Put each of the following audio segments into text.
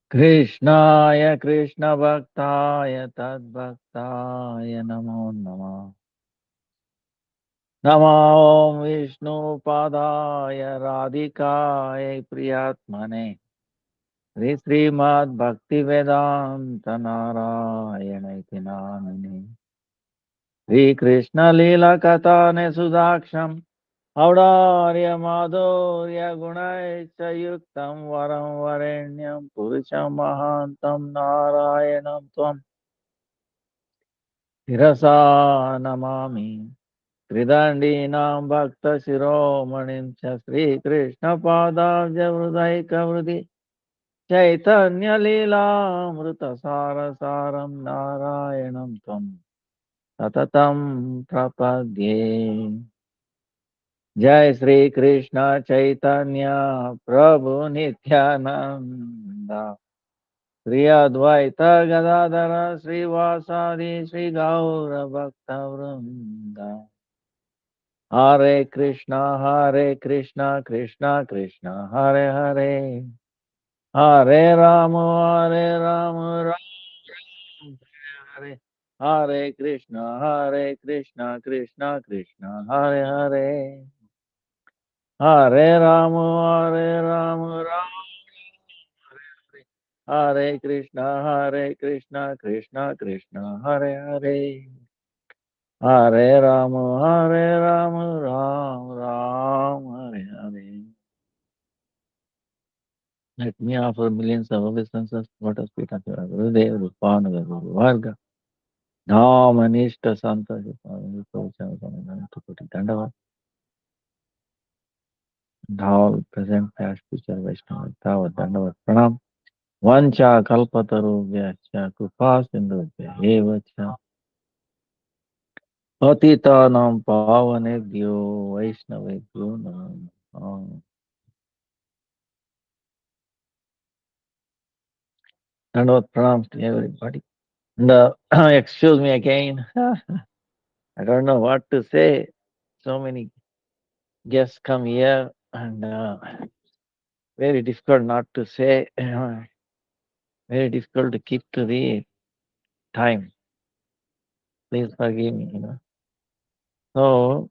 Krishnaya Krishna Bhaktaya Tad Bhaktaya Namo Namah. Namo Om Vishnu Padaya Radhikaya Priyatmane. Sri Srimad Bhakti Vedanta Narayana Iti Namine. Sri Krishna Lila Katane Sudaksham. Aurarya Madhurya Gunaisa Yuktam Varam Varenyam Purusham Mahantam Narayanam Tvam Sirasa Namami. Tridandinam Bhakta Shiromanim Cha Sri Krishna Padavya Vrudhaika Vrudi Chaitanya Lila Amrita Sara Saram Narayanam Tvam Satatam Prapadye. Jai Sri Krishna Chaitanya Prabhu Nityananda Sri Advaita Gadadara Sri Vasadi Sri Gaura Bhakta Vrinda. Hare Krishna Krishna Krishna Hare Hare Hare Rama Hare Rama Rama Hare Hare Krishna Krishna Krishna Hare Hare Hare Rama Hare Rama Rama Hare Krishna Krishna Krishna Hare Hare Hare Rama Rama Hare Hare. Let me offer millions of obeisances, lotus feet of your Gurudev, Rupanuga Guru Varga, Namanishta Santa, Tukoti Dandavat, and all present, past, future, Vaishnava, Tavat, Dandavat, Pranam, Vancha, Kalpataru, Vyascha, Kupa, Sindhu, Evacha, Patitanam, Pavanebhyo, Vaishnavebhyo, Namo. Dandavat, Pranam to everybody. And excuse me again. I don't know what to say. So many guests come here and very difficult not to say, very difficult to keep to the time. Please forgive me. So,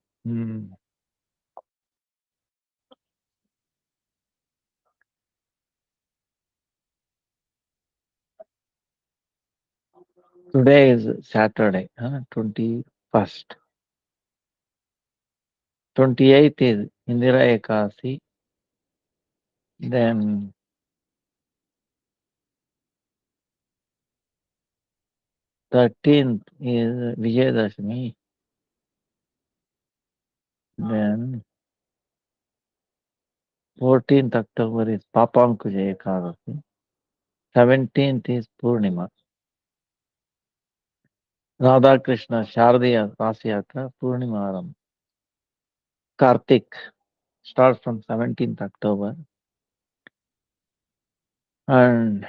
today is Saturday, 21st. 28th is Indira Ekasi. Then 13th is Vijayadashmi. Then 14th October is Papankuja Ekadasi. 17th is Purnima. Radha Krishna Shardiya Rasiyatra Purnimaram. Kartik starts from 17th October. And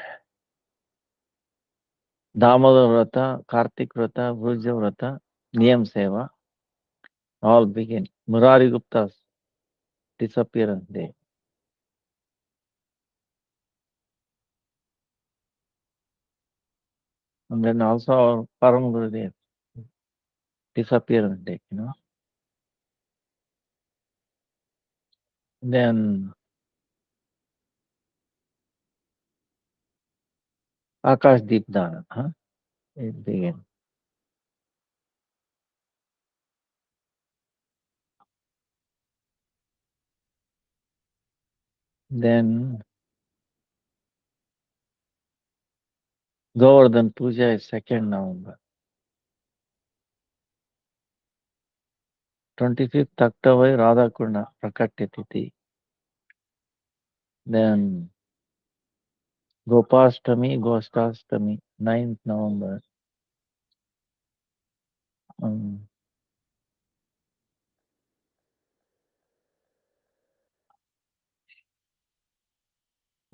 Damodar Vrata, Kartik Vrata, Vruja Vrata, Niyam Seva all begin. Murari Gupta's disappearance day. And then also our Param Gurudev disappearance day. Then Akash Deepdana, it begins. Then Govardhan Puja is 2nd November. 25th October Radhakunda Prakatya Tithi. Then Gopashtami, Gostashtami, 9th November.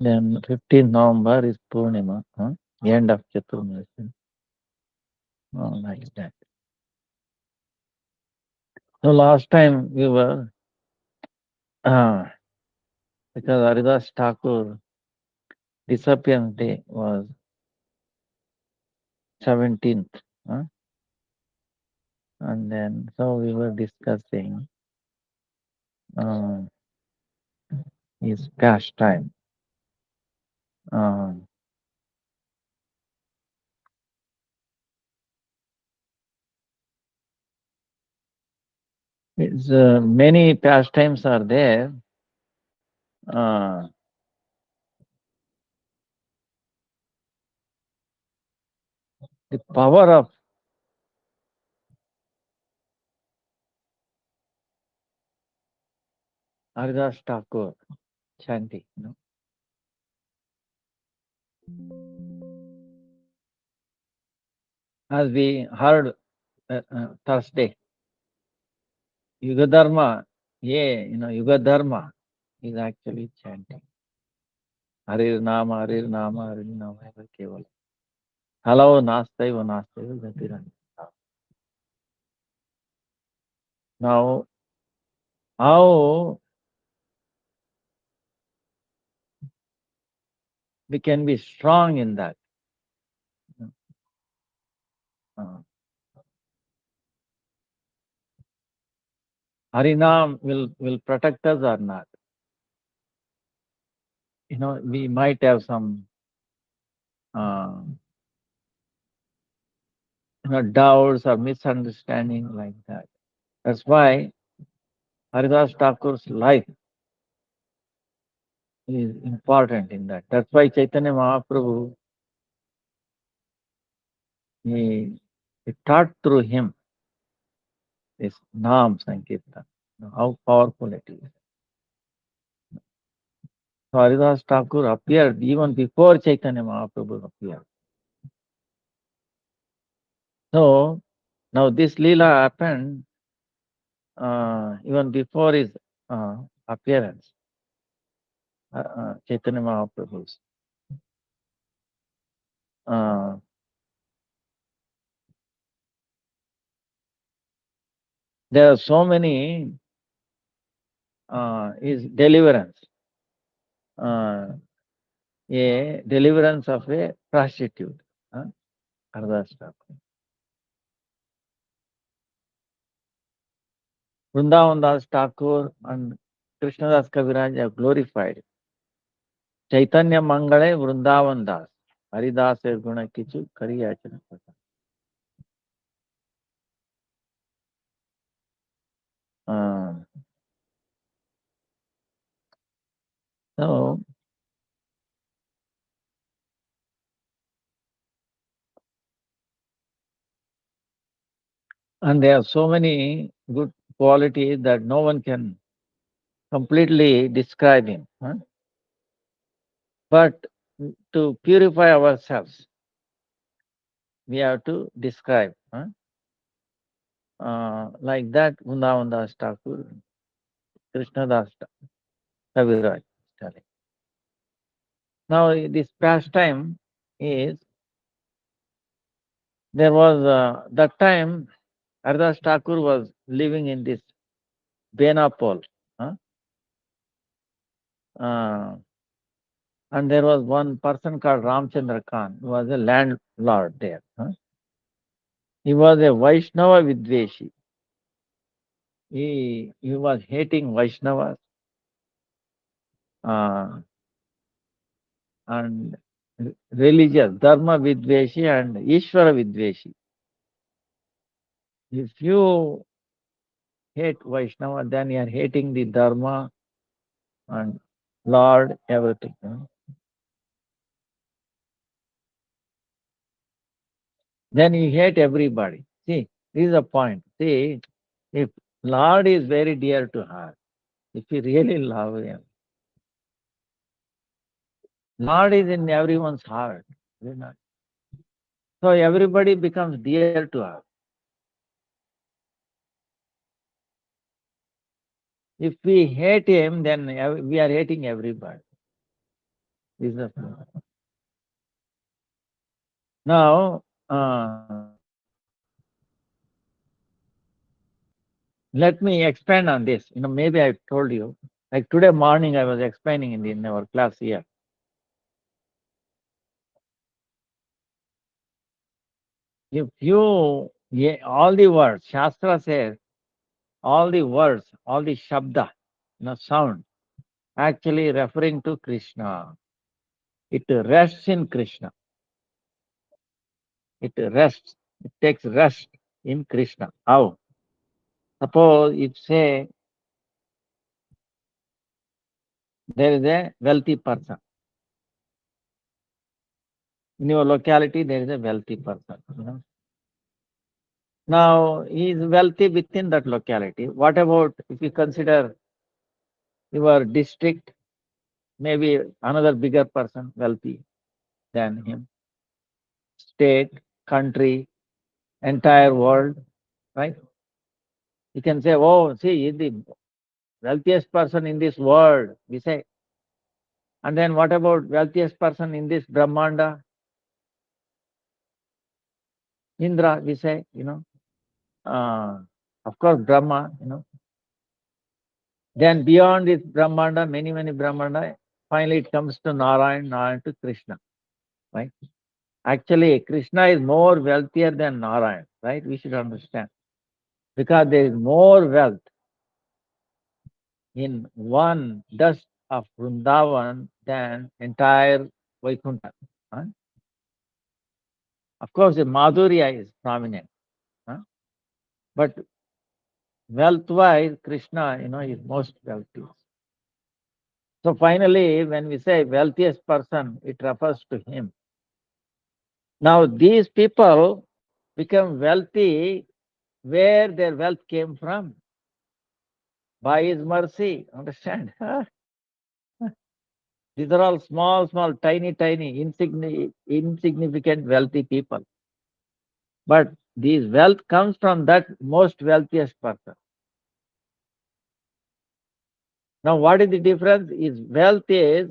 Then 15th November is Purnima, end of Chaturmasya. Like that. So last time we were, because Haridas Thakur disappearance day was 17th. And then, so we were discussing his pastime. It's, many pastimes are there. The power of Haridas Thakur chanting, as we heard Thursday, Yugadharma, Yugadharma is actually chanting. Harir Nama, Harir Nama, Harir Nama, Kevala. Hello, Nastaiva, Nastaiva, Gatiran. Now, how we can be strong in that? Harinam will protect us or not? We might have some doubts or misunderstanding like that. That's why Haridas Thakur's life is important in that. That's why Chaitanya Mahaprabhu, he taught through him this Naam Sankirtan. How powerful it is. So Haridas Thakur appeared even before Chaitanya Mahaprabhu appeared. So now this Leela happened even before his appearance, Chaitanya Mahaprabhu's. There are so many is deliverance. A deliverance of a prostitute. Haridas Thakur. Vrindavan Das Thakur and Krishnadas Kaviraj have glorified. Chaitanya Mangale Vrindavan Das. Haridas Guna Kichu Kariyachana. So, and there are so many good qualities that no one can completely describe him. But to purify ourselves, we have to describe. Like that, Vrindavan Das Thakur, Krishna Das Kaviraj is telling. Now, this pastime is, there was, that time, Haridas Thakur was living in this Benapol. And there was one person called Ramchandra Khan, who was a landlord there. He was a Vaishnava Vidveshi. He was hating Vaishnavas and religious, Dharma Vidveshi and Ishvara Vidveshi. If you hate Vaishnava, then you are hating the Dharma and Lord, everything. Then you hate everybody. See, this is the point. See, if Lord is very dear to her, if you really love him, Lord is in everyone's heart. So everybody becomes dear to her. If we hate him, then we are hating everybody. Now, let me expand on this. Maybe I told you, like today morning I was explaining in our class here. If you, all the words, Shastra says, all the words, all the shabda, sound, actually referring to Krishna. It rests in Krishna. It rests. It takes rest in Krishna. How? Suppose if say there is a wealthy person. In your locality, there is a wealthy person. Now, he is wealthy within that locality. What about if you consider your district, maybe another bigger person wealthy than him, state, country, entire world, right? You can say, oh, see, he's the wealthiest person in this world, we say. And then what about wealthiest person in this Brahmanda? Indra, we say, of course, Brahma. Then beyond this Brahmanda, many, many Brahmanda, finally it comes to Narayan, Narayan to Krishna, right? Actually, Krishna is more wealthier than Narayan, right? We should understand. Because there is more wealth in one dust of Vrindavan than entire Vaikuntha. Huh? Of course, the Madhurya is prominent. Huh? But wealth-wise, Krishna, is most wealthy. So finally, when we say wealthiest person, it refers to him. Now, these people become wealthy where their wealth came from. By his mercy, understand? These are all small, small, tiny, tiny, insignificant wealthy people. But this wealth comes from that most wealthiest person. Now, what is the difference? His wealth is,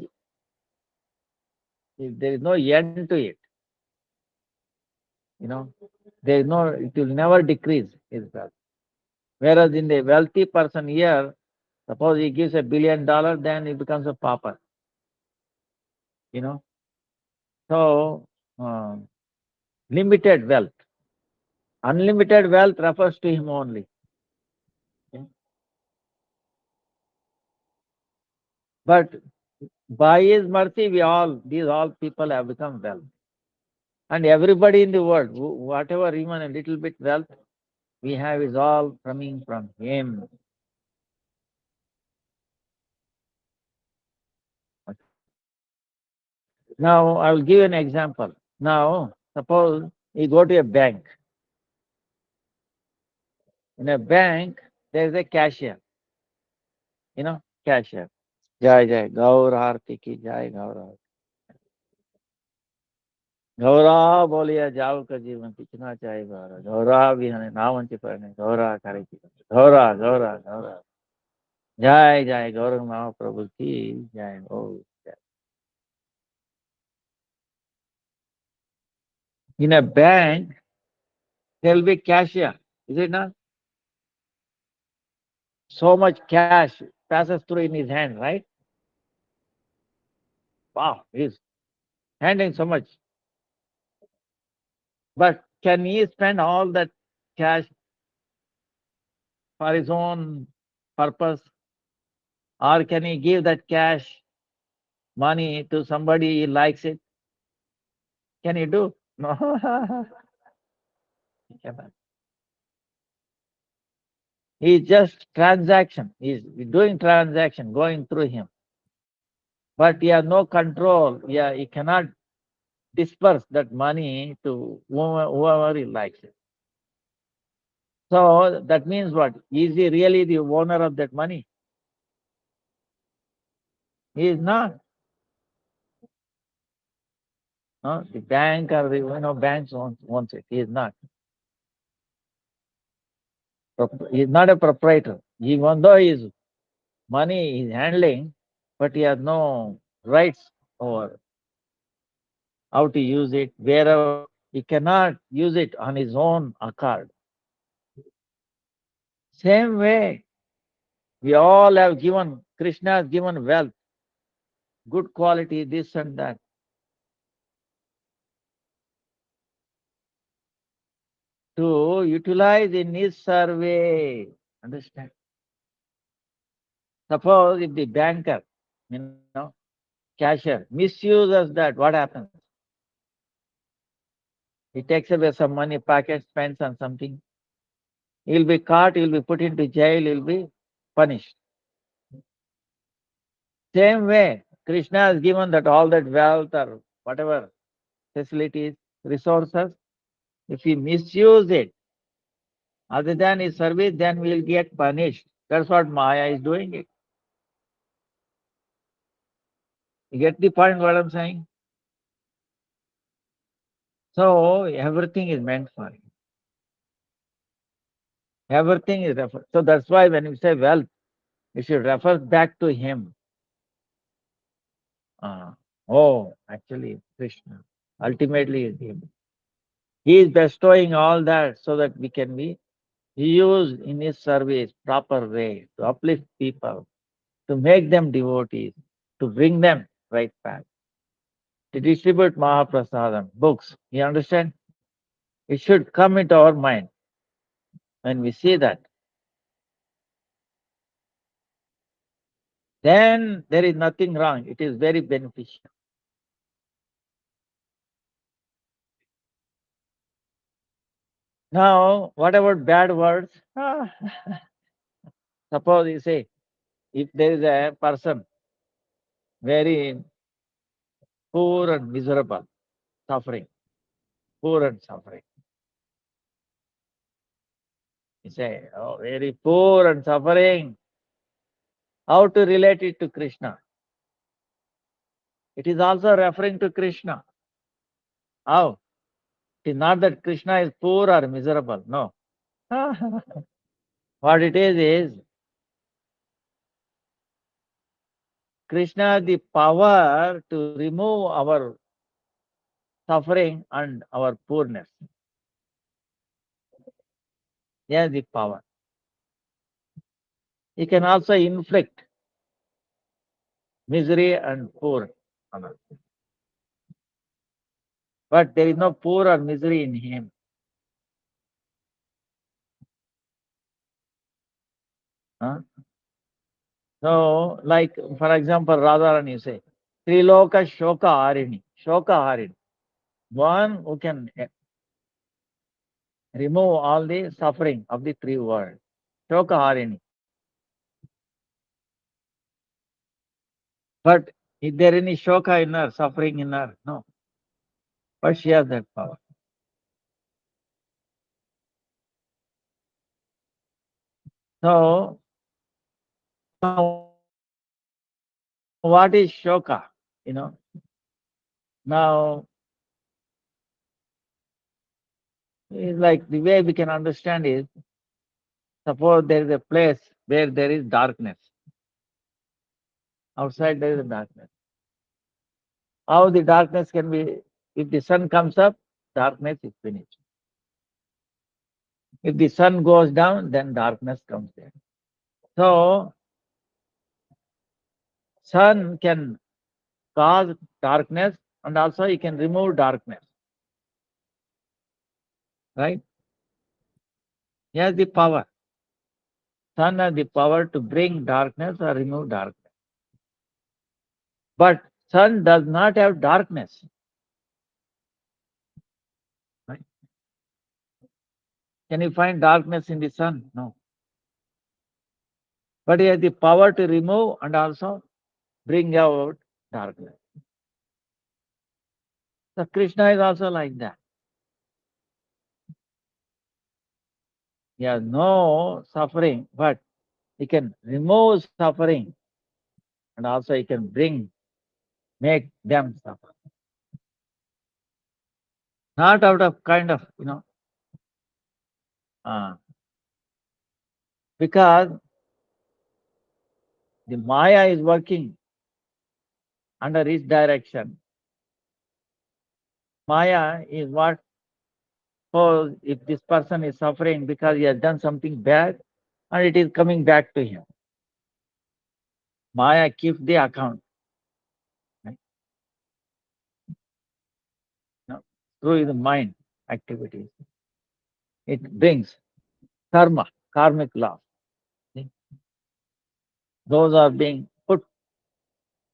there is no end to it. There is no, it will never decrease his wealth. Whereas in the wealthy person here, suppose he gives $1 billion, then he becomes a pauper. So, limited wealth. Unlimited wealth refers to him only. Okay? But by his mercy, these all people have become wealth. And everybody in the world, whatever even a little bit wealth we have is all coming from him. Now, I will give an example. Now, suppose you go to a bank. In a bank, there is a cashier. Cashier. Jai Jai, Gaur Harti ki Jai, Gaur. Gaura बोलिया जाओ का जीवन कितना चाहे गौरा गौरा भी हमें नावंची पढ़ने गौरा करे गौरा गौरा गौरा जय जय गौरव महाप्रभु की जय ओ जय. In a bank, there will be cashier, is it not? So much cash passes through in his hand, right? Wow, he's handling so much. But can he spend all that cash for his own purpose? Or can he give that cash money to somebody he likes it? Can he do? No. He cannot. He's just transaction. He's doing transaction, going through him. But he has no control. Yeah, he cannot disperse that money to whoever he likes it. So that means what? Is he really the owner of that money? He is not. No, the bank or the banks owns it. He is not. He is not a proprietor. Even though his money is handling, but he has no rights over how to use it, wherever. He cannot use it on his own accord. Same way, we all have given, Krishna has given wealth, good quality, this and that. to utilize in his survey. Understand? Suppose if the banker, cashier, misuses that, what happens? He takes away some money, packet, spends on something. He'll be caught, he'll be put into jail, he'll be punished. Same way, Krishna has given that all that wealth or whatever facilities, resources. If he misuse it, other than his service, then we'll get punished. That's what Maya is doing it. You get the point what I'm saying? So everything is meant for him. Everything is referred. So that's why when you say wealth, you should refer back to him. Actually, Krishna. Ultimately, it's him. He is bestowing all that so that we can be used in his service, proper way, to uplift people, to make them devotees, to bring them right path, to distribute Mahaprasadam, books. You understand? It should come into our mind when we see that. Then there is nothing wrong. It is very beneficial. Now, what about bad words? Suppose you say, if there is a person very poor and miserable, suffering, poor and suffering. You say, oh, very poor and suffering. How to relate it to Krishna? It is also referring to Krishna. How? It is not that Krishna is poor or miserable. No. What it is Krishna has the power to remove our suffering and our poorness. He has the power. He can also inflict misery and poor on us. But there is no poor or misery in him. Huh? So, like for example, Radharani, you say, Triloka Shoka Harini. Shoka Harini. One who can remove all the suffering of the three worlds. Shoka Harini. But is there any shoka in her, suffering in her? No. But she has that power. So, what is shoka? Now, it's like the way we can understand is, suppose there is a place where there is darkness. Outside there is a darkness. How the darkness can be, if the sun comes up, darkness is finished. If the sun goes down, then darkness comes there. So, sun can cause darkness and also he can remove darkness. Right? He has the power. Sun has the power to bring darkness or remove darkness. But sun does not have darkness. Right? Can you find darkness in the sun? No. But he has the power to remove and also bring out darkness. So Krishna is also like that. He has no suffering, but he can remove suffering and also he can make them suffer. Not out of kind of, because the Maya is working under his direction. Maya is what, suppose if this person is suffering because he has done something bad and it is coming back to him. Maya keeps the account. Right? Through his mind activities. It brings karma, karmic law. See? Those are being put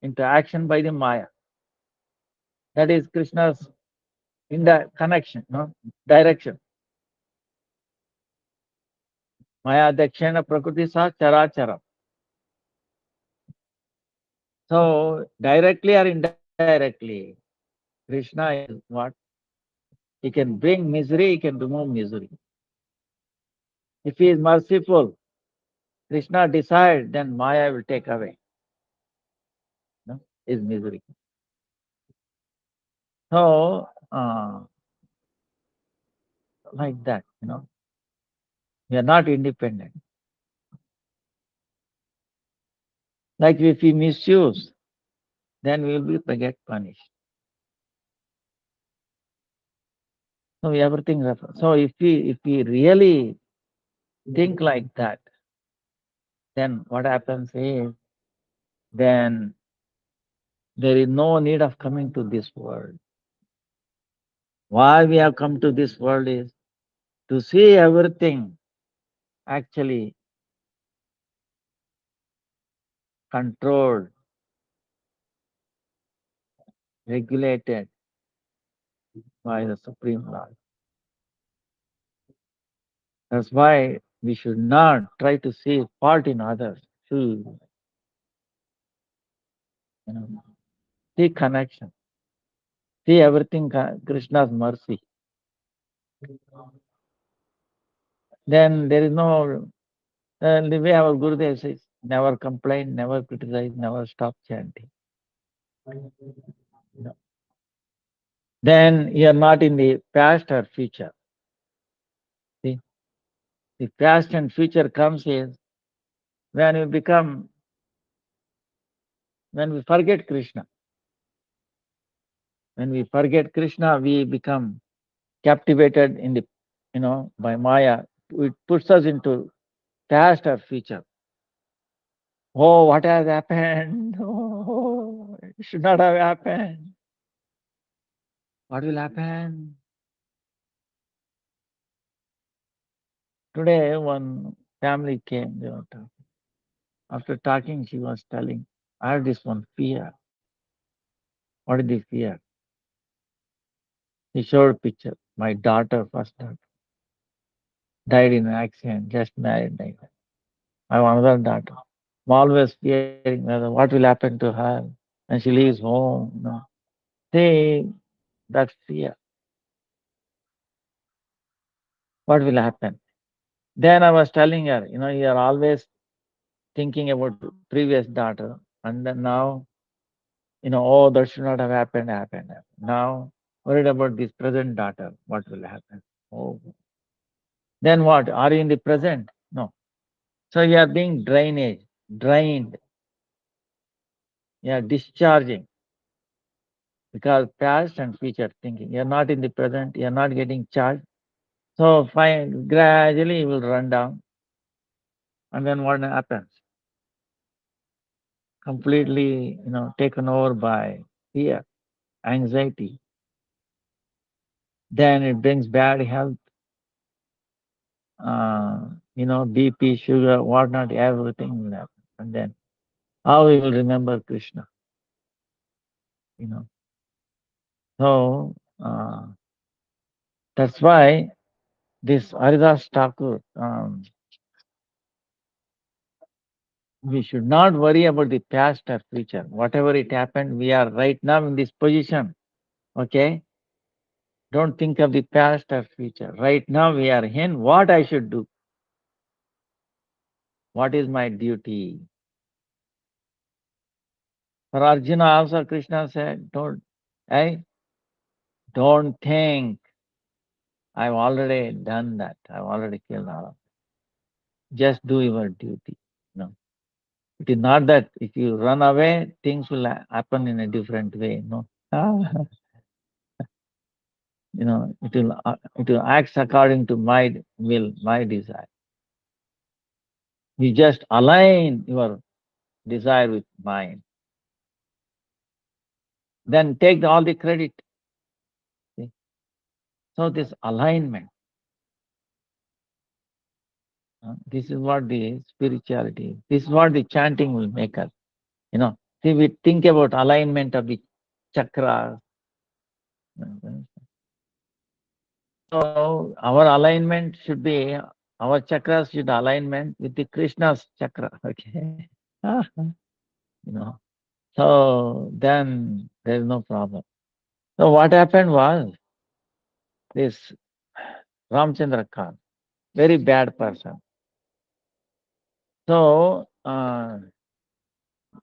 into action by the Maya. That is Krishna's connection, no? Direction. Maya dakshana prakriti sa charachara. So directly or indirectly, Krishna is what? He can bring misery, he can remove misery. If he is merciful, Krishna decides, then Maya will take away, no? His misery. So, like that, we are not independent. Like if we misuse, then we will get punished. So everything. So if we really think like that, then what happens is, then there is no need of coming to this world. Why we have come to this world is to see everything actually controlled, regulated by the Supreme Lord. That's why we should not try to see fault in others. Should, see connection, see everything Krishna's mercy. Then there is no, the way our Gurudev says, never complain, never criticize, never stop chanting. Then you are not in the past or future. See, the past and future comes is when we forget Krishna. When we forget Krishna, we become captivated in the, by Maya. It puts us into past or future. Oh, what has happened? Oh, it should not have happened. What will happen? Today, one family came. They were talking. After talking, she was telling, I have this one fear. What is the fear? He showed a picture. My daughter, first daughter, died in an accident, just married. Died. I have another daughter. I'm always fearing whether what will happen to her when she leaves home. See, that fear. What will happen? Then I was telling her, you are always thinking about previous daughter, and then now, oh, that should not have happened. Now, worried about this present daughter, what will happen? Oh, then what? Are you in the present? No. So you are being drained. You are discharging because past and future thinking. You are not in the present. You are not getting charged. So fine, gradually it will run down, and then what happens? Completely, taken over by fear, anxiety. Then it brings bad health, BP, sugar, whatnot, everything will happen. And then how we will remember Krishna, you know. So that's why this Haridas Thakur, we should not worry about the past or future. Whatever it happened, we are right now in this position. Okay? Don't think of the past or future. Right now we are in what I should do. What is my duty? For Arjuna also Krishna said, don't think I've already done that. I've already killed all of them. Just do your duty. No. It is not that if you run away, things will happen in a different way. No. It will act according to my will, my desire. You just align your desire with mine. Then take all the credit. See? So this alignment. This is what the spirituality is. This is what the chanting will make us. See, we think about alignment of the chakras. So our alignment should be, our chakras should alignment with the Krishna's chakra. Okay. you know. So then there is no problem. So what happened was this Ramchandra Khan, very bad person. So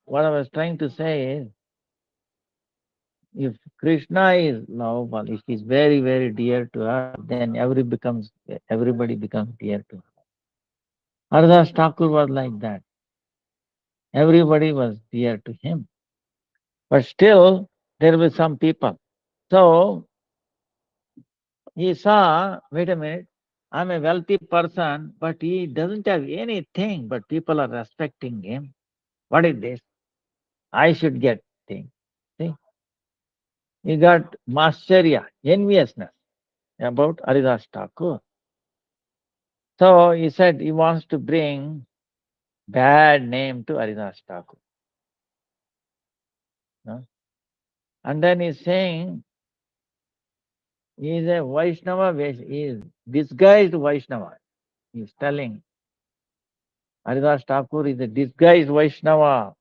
what I was trying to say is, if Krishna is lovable, if he's very, very dear to us, then everybody becomes dear to her. Haridas Thakur was like that. Everybody was dear to him. But still, there were some people. So he saw, wait a minute, I'm a wealthy person, but he doesn't have anything, but people are respecting him. What is this? I should get things. See? He got masteria, enviousness about Haridas Thakur. So he said he wants to bring bad name to Haridas Thakur. And then he's saying he is a Vaishnava, he is disguised Vaishnava. He's telling Haridas Thakur is a disguised Vaishnava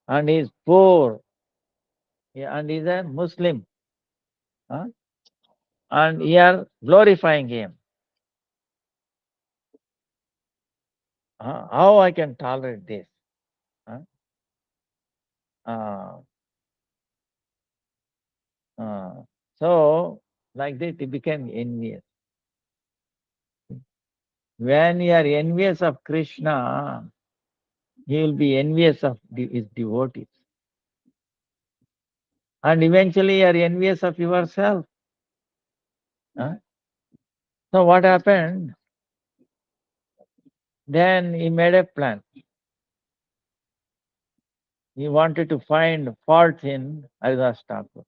and he is poor and he is a Muslim. And we are glorifying him. How I can tolerate this? Uh, so, like this, he became envious. When you are envious of Krishna, he will be envious of his devotees. And eventually you are envious of yourself. So what happened? Then he made a plan. He wanted to find fault in Haridas Thakur.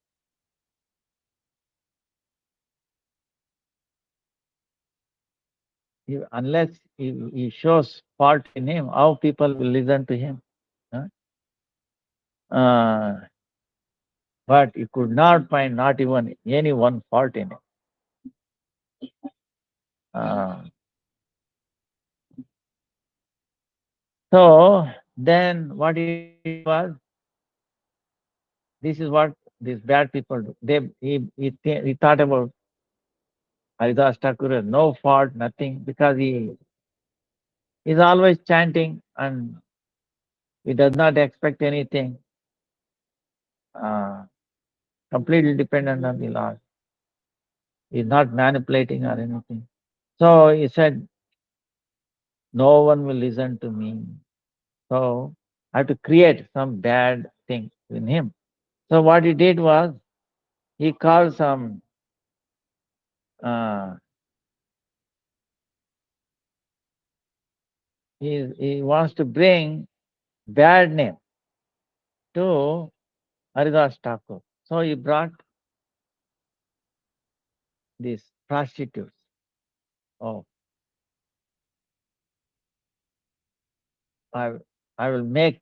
Unless he shows fault in him, how people will listen to him? But he could not find not even any one fault in it. So then what he did was, this is what these bad people do. He thought about Haridas Thakur has no fault, nothing, because he is always chanting and he does not expect anything. Completely dependent on the Lord. He's not manipulating or anything. So he said, no one will listen to me. So I have to create some bad thing in him. So what he did was, he called some he wants to bring bad name to Haridas Thakur. So he brought these prostitutes. Oh, I, I will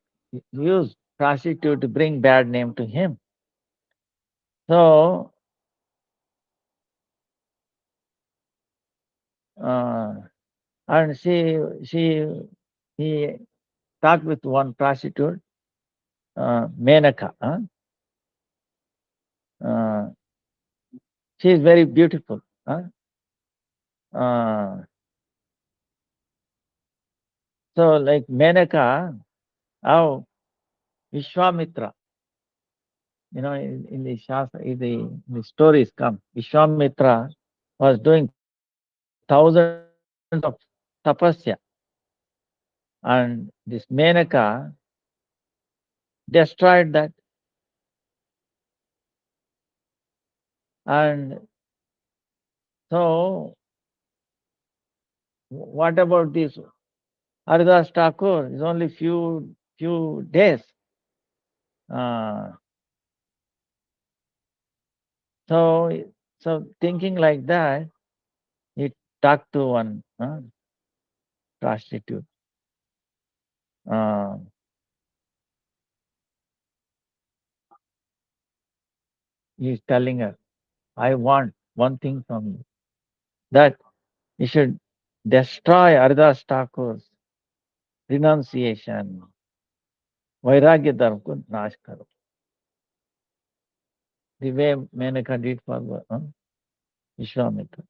use prostitute to bring bad name to him. So and he talked with one prostitute, Menaka. She is very beautiful. So like Menaka, how Vishwamitra, in the Shastra, in the stories come, Vishwamitra was doing thousands of tapasya, and this Menaka destroyed that. And so, what about this Haridas Thakur? It's only few days. So thinking like that, he talked to one prostitute. Uh, he's telling her, I want one thing from you, that you should destroy Haridas Thakur's renunciation, Vairagya Dharma ko nash karo. The way Menaka did for Vishwamitra.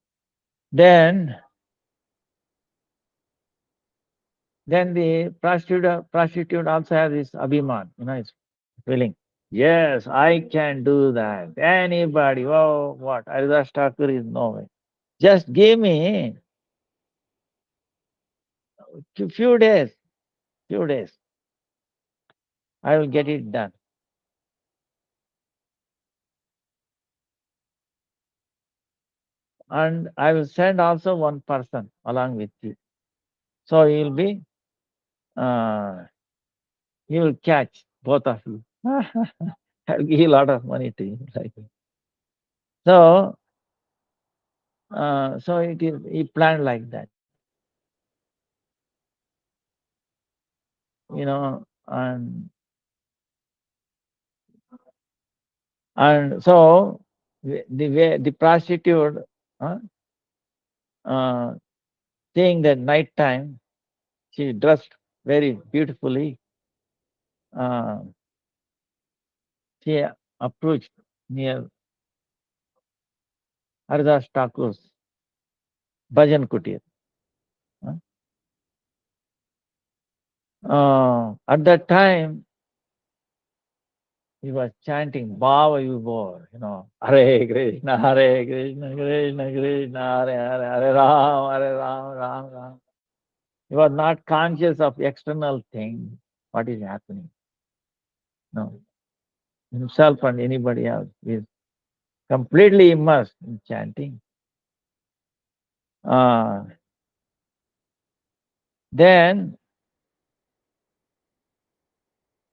Then the prostitute also has this abhiman, it's feeling. Yes, I can do that. Anybody, oh, what? Haridas Thakur is no way. Just give me few days, I will get it done. And I will send also one person along with you. So uh, he will catch both of you. I'll give you a lot of money to you. So, so he planned like that, and so the prostitute, uh, seeing that night time, she dressed very beautifully. Uh, she approached near Haridas Thakur's Bhajan Kutir. At that time, he was chanting Bhava Vibhor, Hare Krishna, Hare Krishna, Krishna Krishna, Hare Hare, Hare Ram, Hare Ram, Ram Ram. He was not conscious of external thing, what is happening. No. Himself and anybody else is completely immersed in chanting. Then,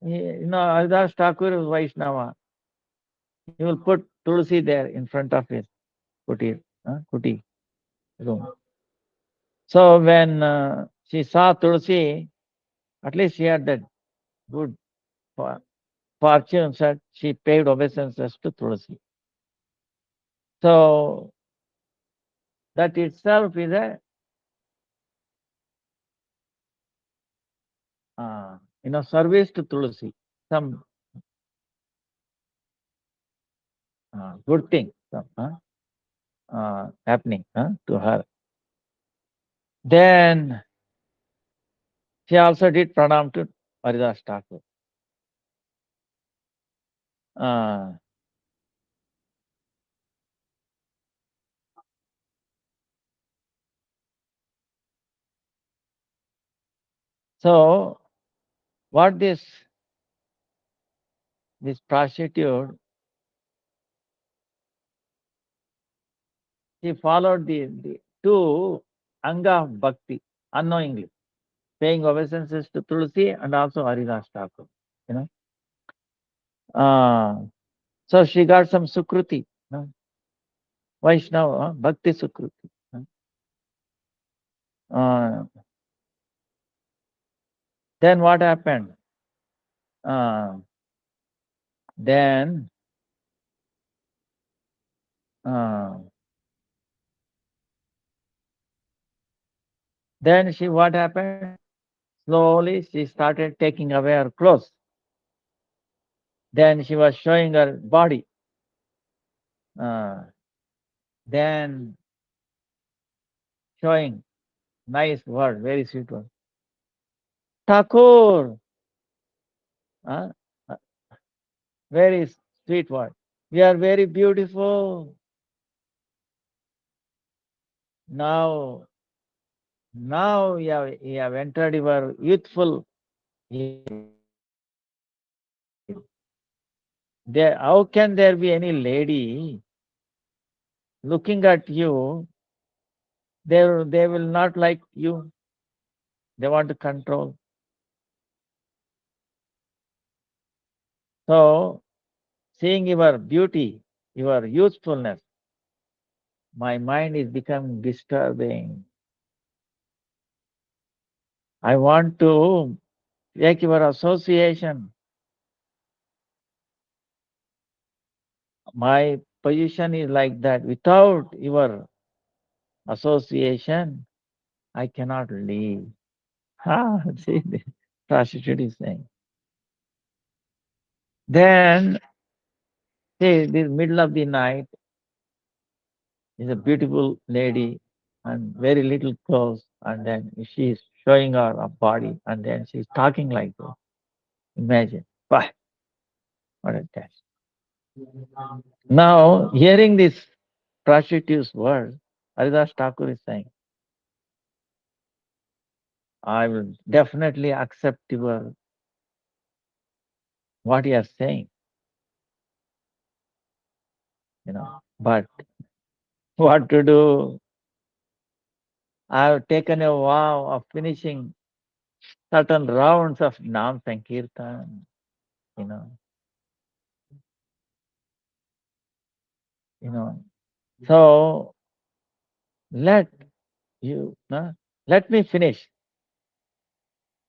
Haridas Thakur is Vaishnava. He will put Tulsi there in front of his kuti room. So when she saw Tulsi, at least she had that good fortune that she paid obeisances to Tulsi. So that itself is a service to Tulsi, some good thing happening to her. Then she also did pranam to Haridas Thakur. So what this prostitute, she followed the two anga of bhakti unknowingly, paying obeisances to Tulsi and also Haridas Thakur. So she got some sukruti, Vaishnava, bhakti sukruti. Then what happened? Then what happened? Slowly she started taking away her clothes. Then she was showing her body. Then showing nice word, very sweet word. Thakur, uh, very sweet word. You are very beautiful. Now you have entered your youthful. How can there be any lady looking at you? They will not like you. They want to control. So, seeing your beauty, your youthfulness, my mind is becoming disturbing. I want to take your association. My position is like that. Without your association, I cannot leave. See, the prostitute is saying. Then, see, this middle of the night is a beautiful lady and very little clothes, and then she is showing her body, and then she's talking like this. Imagine. Bah, what a test. Now, hearing this prostitute's word, Haridas Thakur is saying, I will definitely accept your what you are saying, but what to do? I have taken a vow of finishing certain rounds of Nam Sankirtan, you know, you know. So let let me finish,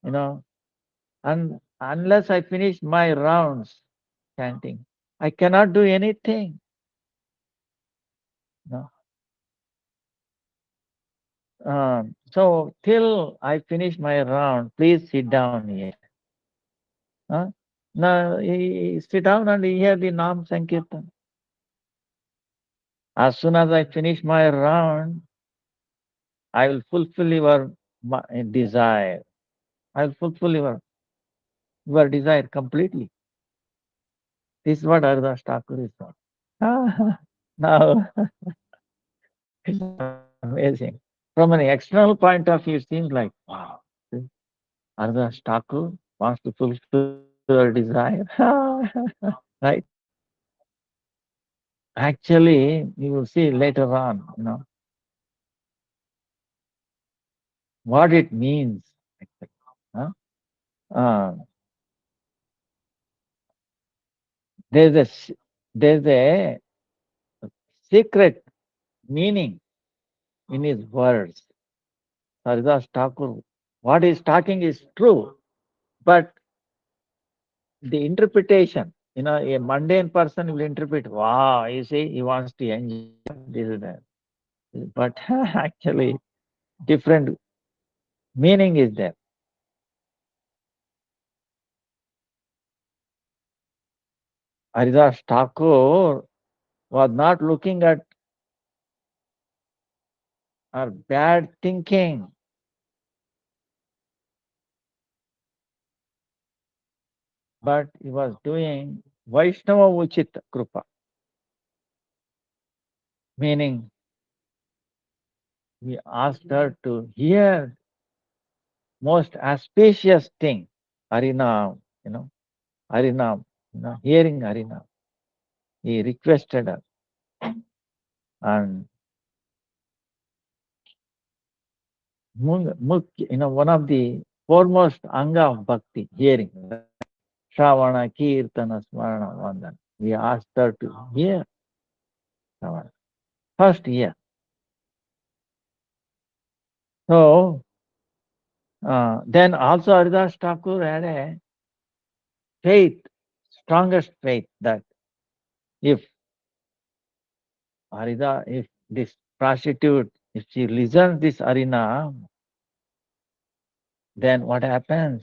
you know, and unless I finish my rounds chanting, I cannot do anything. No. So till I finish my round, please sit down here. Huh? Now sit down and hear the Nam Sankirtan. As soon as I finish my round, I will fulfill your desire. I will fulfill your desire completely. This is what Haridas Thakur is saying. Now, it's amazing. From an external point of view, it seems like, wow, Haridas Thakur wants to fulfill your desire. Right? Actually, you will see later on, what it means. Huh? Uh, there's there's a secret meaning in his words. Haridas Thakur, what he's talking is true, but the interpretation, a mundane person will interpret, wow, you see, he wants to enjoy this and that. But actually, different meaning is there. Haridas Thakur was not looking at our bad thinking, but he was doing Vaishnava Uchit Krupa, meaning we asked her to hear most auspicious thing, Harinam, Harinam, hearing Harinam. He requested her. And one of the foremost anga of bhakti, hearing, Shravana, Kirtana, Smarana, Vandana. We asked her to hear Shravana. First hear. So, then also Haridas Thakur had a faith, strongest faith that if if this prostitute, if she listens this Harina, then what happens?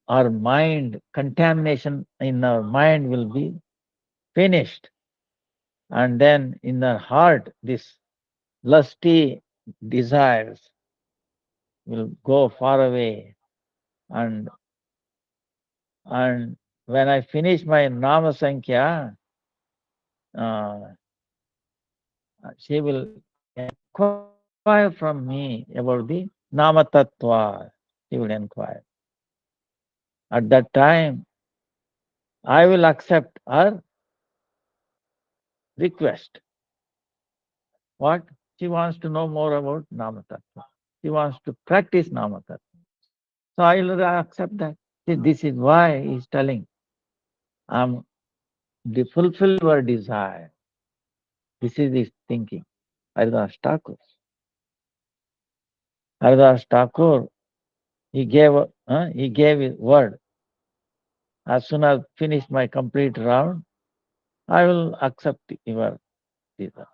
Our mind, contamination in our mind will be finished. And then in our heart, this lusty desires will go far away. And when I finish my Nama Sankhya, she will inquire from me about the Nama Tattva. She will inquire. At that time, I will accept her request. What? She wants to know more about Nama Tattva. She wants to practice Nama Tattva. So I will accept that. See, this is why he's telling, fulfill your desire. This is his thinking. Haridas Thakur. Haridas Thakur, he gave his word. As soon as I finish my complete round, I will accept your visa.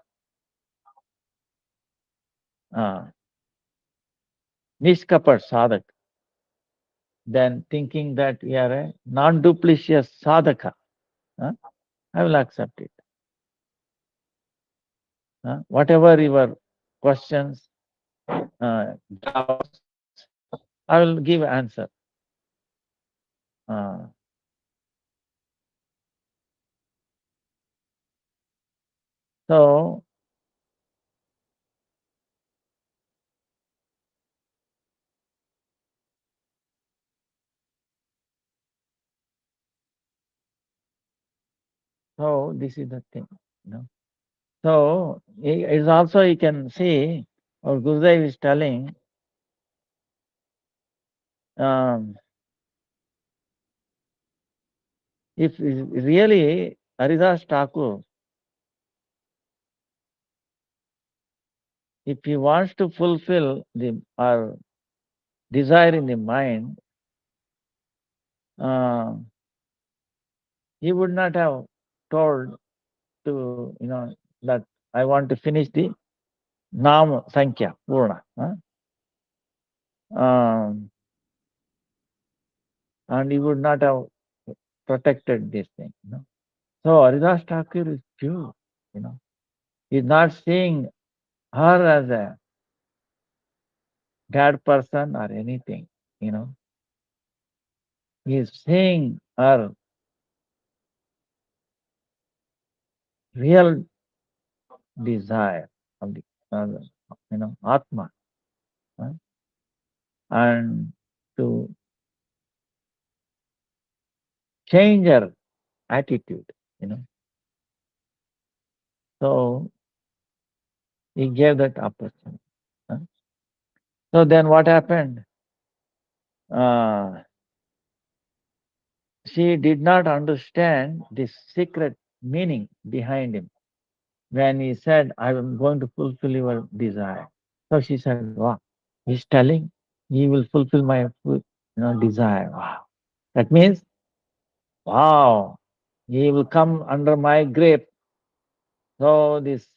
Nishkapat sadhak. Then thinking that you are a non-duplicitous sadhaka, I will accept it. Whatever your questions, doubts, I will give answer. So this is the thing, So is also you can see, or Gurudev is telling, if really Haridas Thakur, if he wants to fulfill the desire in the mind, he would not have told to, that I want to finish the Nam Sankhya, Purna. And he would not have protected this thing. So Haridas Thakur is pure. He's not seeing her as a bad person or anything. He's seeing her real desire of the Atma, and to change her attitude. So he gave that opportunity. So then what happened? She did not understand the secret meaning behind him when he said, I am going to fulfill your desire. So she said, wow, he's telling he will fulfill my desire. Wow. That means, wow, he will come under my grip. So this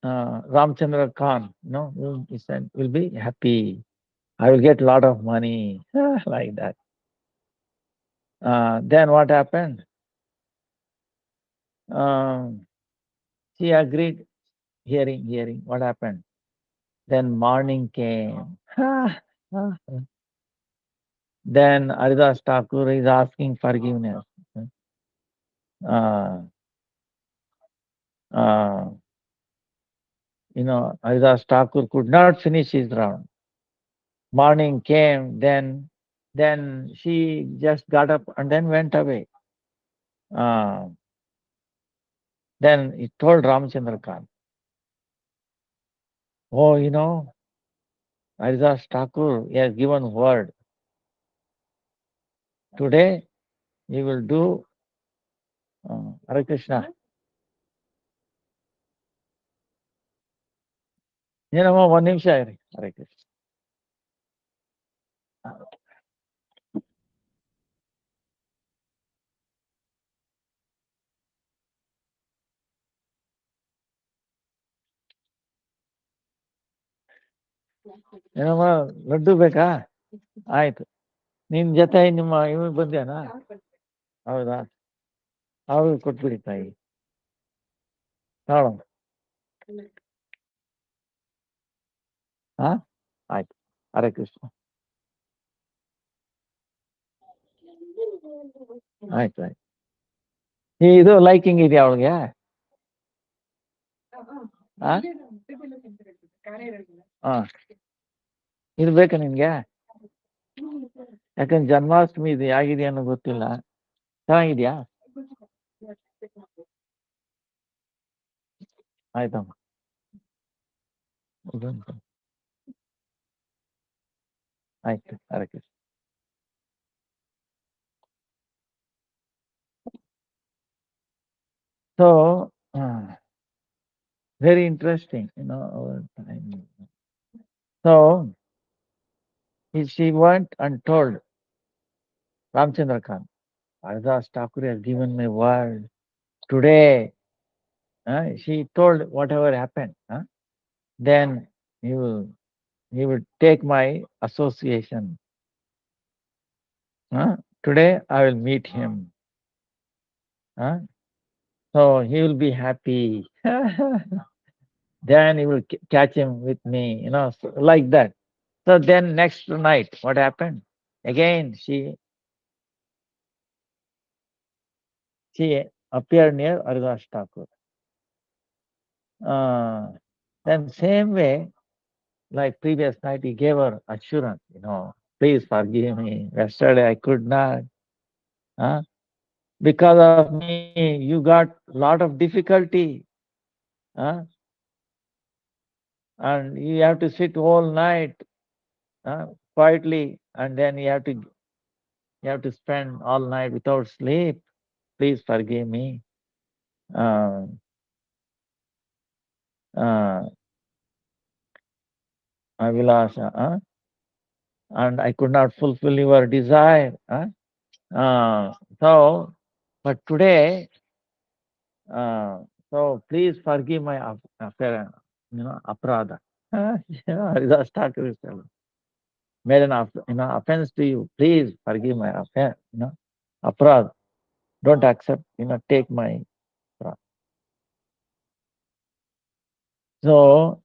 Ramchandra Khan, he said, will be happy. I will get a lot of money, like that. Then what happened? She agreed, hearing. What happened? Then morning came. Then Haridas Thakur is asking forgiveness. Haridas Thakur could not finish his round. Morning came, then she just got up and then went away. Then he told Ramchandra Khan, oh, Haridas Thakur, he has given word. Today, he will do Hare Krishna. One ನಿಮಿಷ ಇರಿ. Hare Krishna. Laddu ಬೇಕಾ? ಆಯ್ತು. ನಿನ್ ಜೊತೆ ನಿಮ್ಮ ಇವ್ ಬಂದ್ಯಾನ? ಹೌದಾ? ಅವ್ರು ಕೊಟ್ಬಿಡಿ ತಾಯಿ. ನೋಡೋಣ. ಆಯ್ತು. ಹರೇ ಕೃಷ್ಣ. ಆಯ್ತು. ಇದು ಲೈಕಿಂಗ್ ಇದೆಯಾ ಅವಳಿಗೆ? ಇದು ಬೇಕಾ ನಿನ್ಗೆ? ಯಾಕಂದ್ರೆ ಜನ್ಮಾಷ್ಟಮಿ ಇದು ಆಗಿದೆಯಾ ಅನ್ನೋ ಗೊತ್ತಿಲ್ಲ. ಚೆನ್ನಾಗಿದ್ಯಾ? ಆಯ್ತಮ್ಮ. ಆಯ್ತು. Hare Krishna. So, very interesting, over time. So, she went and told Ramchandra Khan, Ardas Thakur has given me word today. She told whatever happened. Then he will he will take my association. Today I will meet him. Huh? So he will be happy. Then he will catch him with me, so like that. So then next night, what happened? Again, she appeared near Haridas Thakur. Then same way, like previous night, he gave her assurance, please forgive me. Yesterday I could not. Huh? Because of me, you got a lot of difficulty. Huh? And you have to sit all night quietly, and then you have to spend all night without sleep. Please forgive me. Uh, uh, Avilasha, and I could not fulfill your desire. So, but today, uh, so please forgive my affair, aprada. Haridas Thakur is telling, made an offense to you. Please forgive my affair, aprad. Don't accept, take my aprad. So,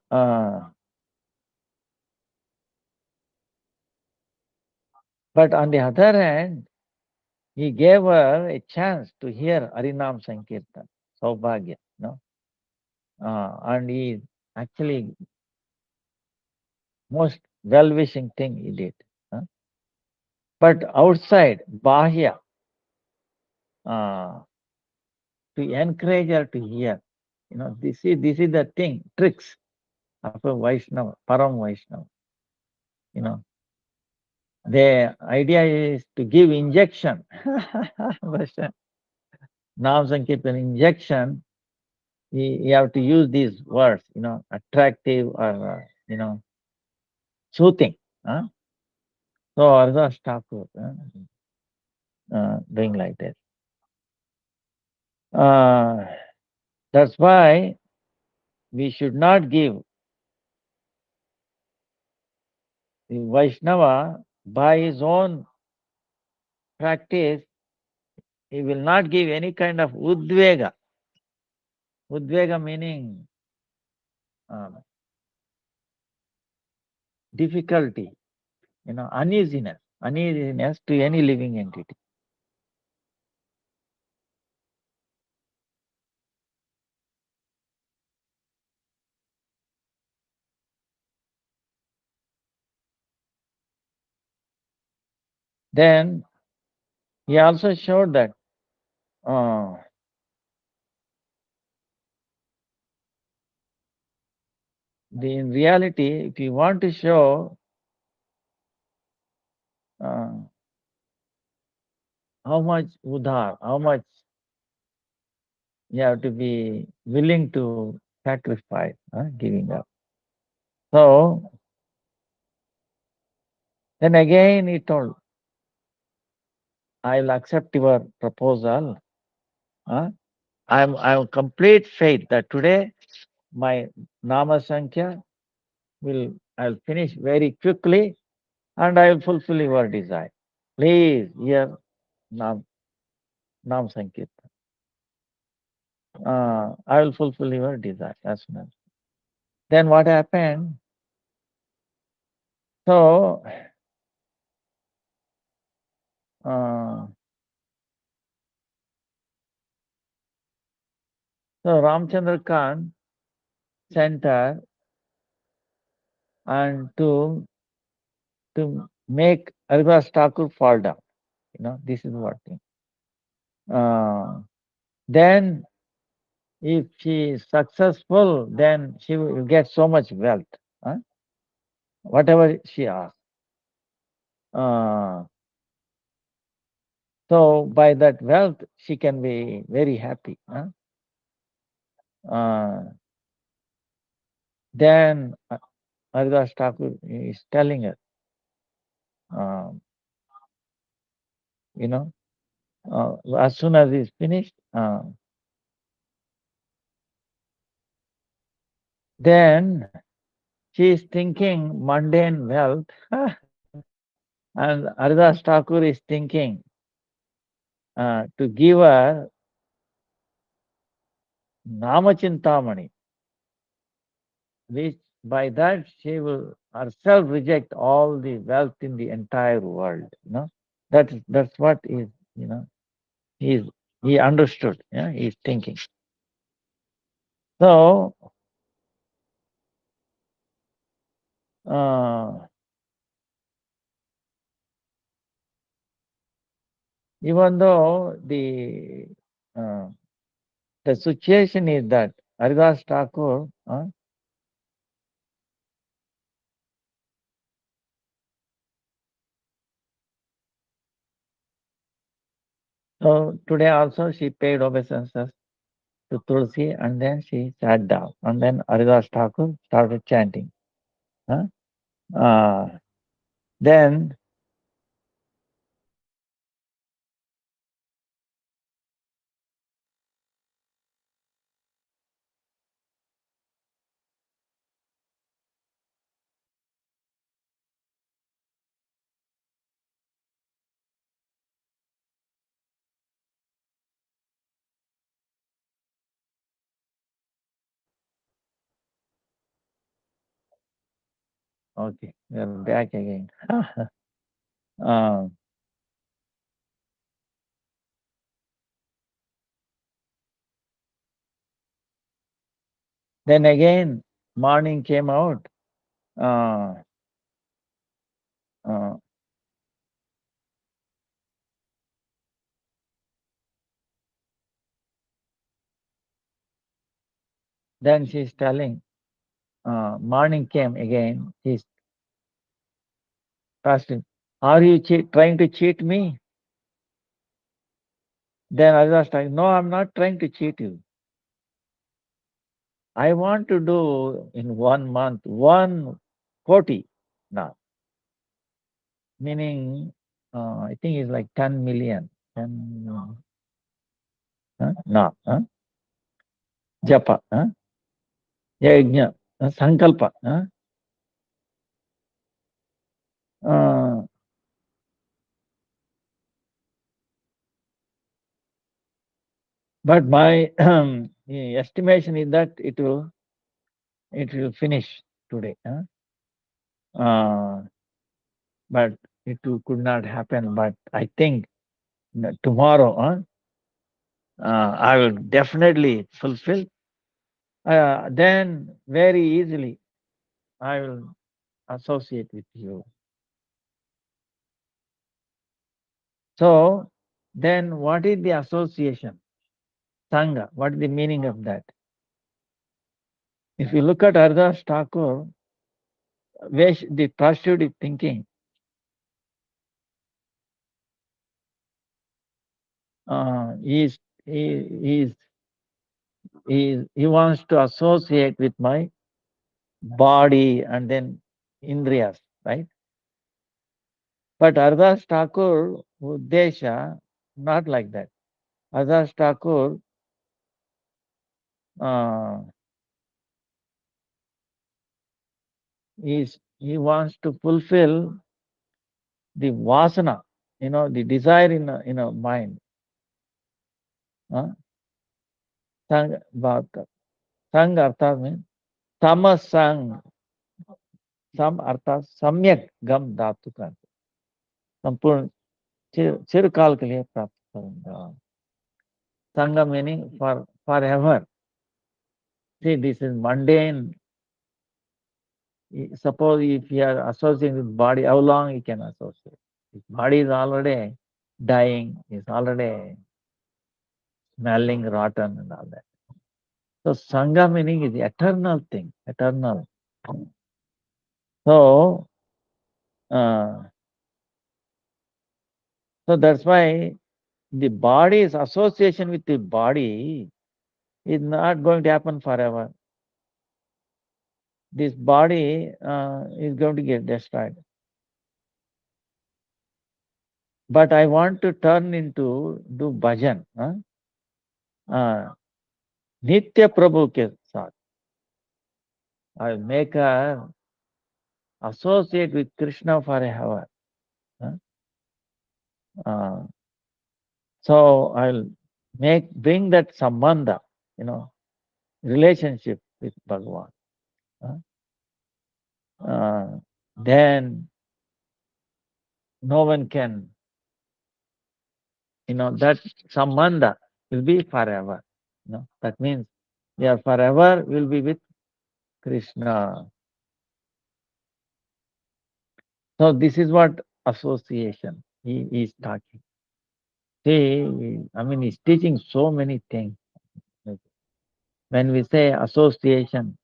but on the other hand, he gave her a chance to hear Harinam Sankirtan, Saubhagya, and he actually most well-wishing thing he did. But outside, Bahya, uh, to encourage her to hear, this is the thing, tricks of a Vaishnava, Param Vaishnava. The idea is to give injection. Nam Sankirtan injection, you have to use these words, attractive or, soothing. So Ardas Thakur doing like that. That's why we should not give the Vaishnava by his own practice. He will not give any kind of udvega. Udvega meaning difficulty, uneasiness to any living entity. Then he also showed that in reality, if you want to show how much udhar, how much you have to be willing to sacrifice, giving up. So then again he told, I will accept your proposal. I'm complete faith that today my Nama Sankhya I'll finish very quickly and I will fulfill your desire. Please hear Nam Sankirtan. I will fulfill your desire as soon as. Then what happened? So, uh, Ramchandra Khan sent her and to make Haridas Thakur fall down. This is what thing. Then if she is successful, then she will get so much wealth. Whatever she asks. So by that wealth, she can be very happy. Then Haridas Thakur is telling us, um, you know, as soon as he's finished, then she is thinking mundane wealth, and Haridas Thakur is thinking to give her Namachintamani, which by that she will herself reject all the wealth in the entire world. That's what is, he's he understood. Yeah, he's thinking. So even though the situation is that Haridas Thakur, so today also she paid obeisances to Tulsi, and then she sat down, and then Haridas Thakur started chanting. Then okay, we are back again. uh, then again, morning came out. Uh, uh, then she's telling, morning came again. She's asking, are you trying to cheat me? Then I was like, no, I'm not trying to cheat you. I want to do in 1 month 140 now, meaning I think it's like 10 million. 10, no, japa, yajna, sankalpa. Uh, but my estimation is that it will finish today. But could not happen. But I think tomorrow I will definitely fulfill. Then very easily I will associate with you. So then what is the association? Sangha. What is the meaning of that? If you look at Haridas Thakur, the pursuit is thinking, he is he wants to associate with my body and then indriyas, right? But Haridas Thakur, Uddesha, not like that. Haridas Thakur he wants to fulfill the vasana, the desire in a mind. Sang artha means tamasang, sam artha samyak gam dhatu ka संपूर्ण चिरकाल के लिए प्राप्त करूंगा. Sangha meaning forever. See, this is mundane. Suppose if you are associating with body, how long you can associate? If body is already dying, is already smelling rotten and all that. So Sangha meaning is eternal thing, eternal. So, so that's why the body's association with the body is not going to happen forever. This body is going to get destroyed. But I want to turn into do bhajan. Nitya Prabhu ke saath. I'll make her associate with Krishna forever. So I'll bring that sambandha, relationship with Bhagavan. Then no one can, that sambandha will be forever. That means we are forever will be with Krishna. So this is what association he is talking. See, he's teaching so many things. When we say association,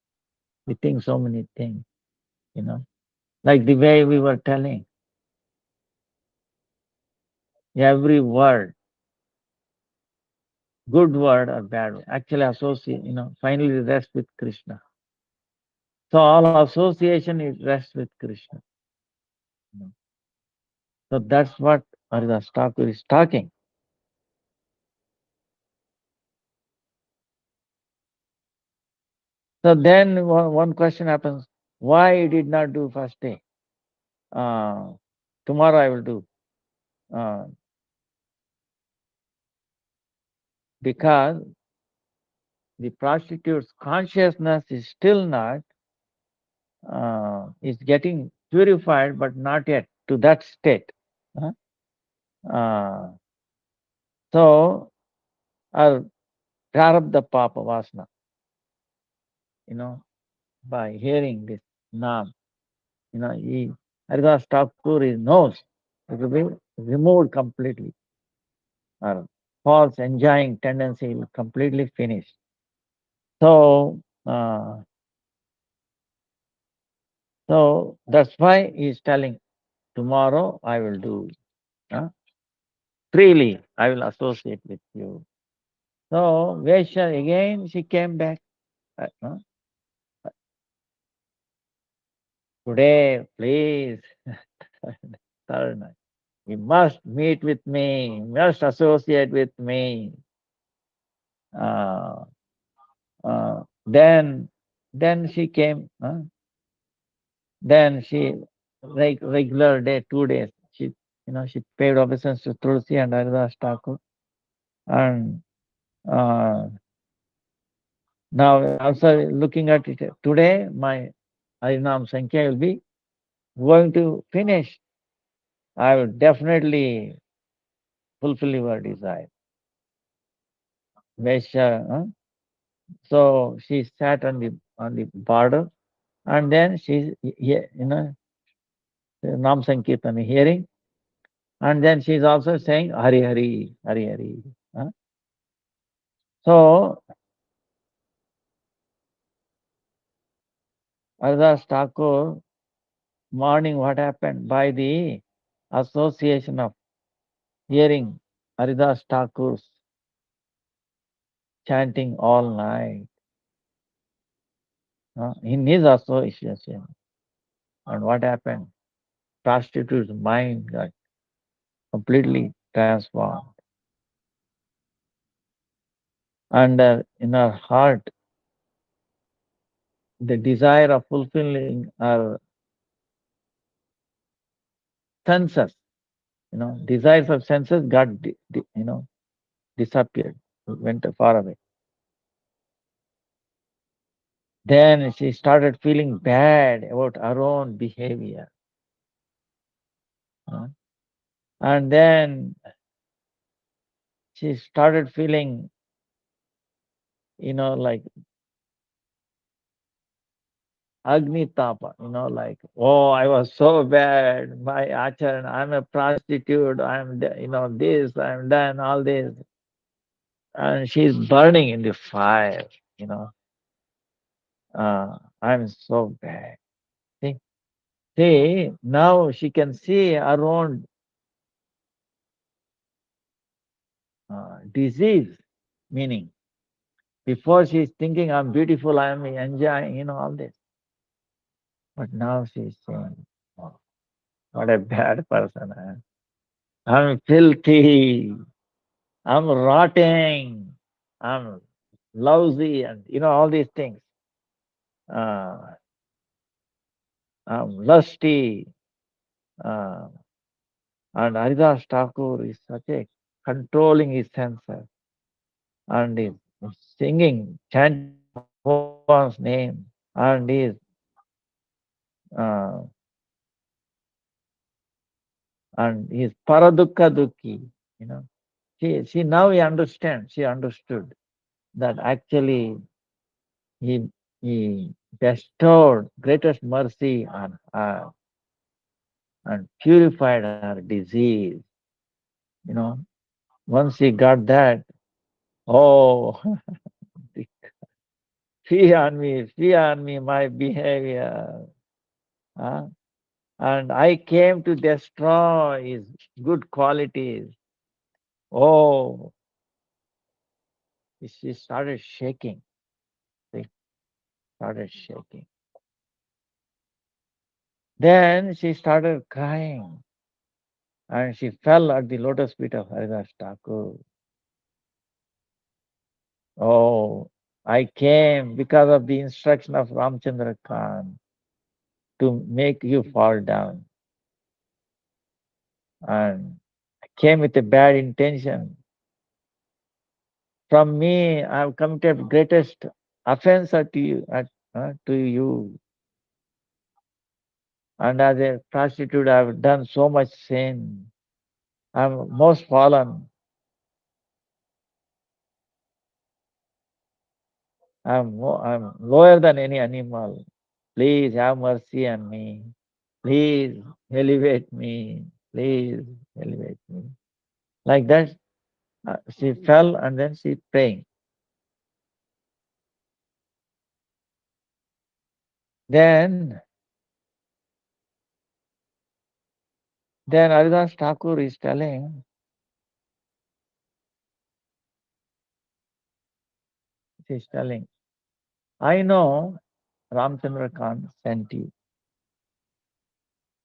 we think so many things, like the way we were telling. Every word, good word or bad word, actually associate, finally rest with Krishna. So all association is rest with Krishna. So that's what Haridas Thakur is talking. So then one question happens, why he did not do first day? Tomorrow I will do. Because the prostitute's consciousness is still not, is getting purified, but not yet to that state. So, I'll prarabdha papa vasana, by hearing this nam, Haridas Thakur knows it will be removed completely. Or false enjoying tendency will completely finish. So, that's why he is telling, tomorrow I will do. Freely I will associate with you. So Vesha again she came back. Today, please, third night, you must meet with me, you must associate with me. Then she came. Then she, like regular day, 2 days, she paid obeisance to Tulsi and Haridas Thakur. And now also looking at it, today my Harinam Sankhya will be going to finish. I will definitely fulfill your desire. Vesha, so she sat on the border, and then she, Nam Sankirtan hearing, and then she is also saying Hari Hari, Hari Hari. So Haridas Thakur, morning what happened? By the association of hearing Haridas Thakur's chanting all night, in his association. And what happened? Prostitute's mind got completely transformed. And in her heart, the desire of fulfilling her senses, desires of senses got, disappeared, went far away. Then she started feeling bad about her own behavior. And then she started feeling, like Agni Tapa, like, oh, I was so bad, my acharan, I'm a prostitute, I'm, this, I'm done, all this. And she's burning in the fire, I'm so bad. See, now she can see her own disease, meaning Before she's thinking I'm beautiful, I'm enjoying, all this. But now she's saying, oh, what a bad person I am. I'm filthy. I'm rotting. I'm lousy, and all these things. Uh, I'm lusty. Uh, and Haridas Thakur is such a controlling his senses and is singing, chanting Bhagwan's name, and is uh, paradukka dukki. You know, she now he understands. She understood that actually he he bestowed greatest mercy on her and purified her disease. You know, once he got that, oh, fee on me, my behavior. Huh? And I came to destroy his good qualities. Oh, she started shaking. She started shaking. Then she started crying and she fell at the lotus feet of Haridas Thakur. Oh, I came because of the instruction of Ramchandra Khan to make you fall down. And I came with a bad intention. From me, I have committed greatest offense to you. And as a prostitute, I have done so much sin. I'm most fallen. I'm lower than any animal. Please have mercy on me. Please elevate me. Please elevate me. Like that, she fell and then she praying. Then, then Haridas Thakur is telling, she's telling, I know Ramchandra Khan sent you.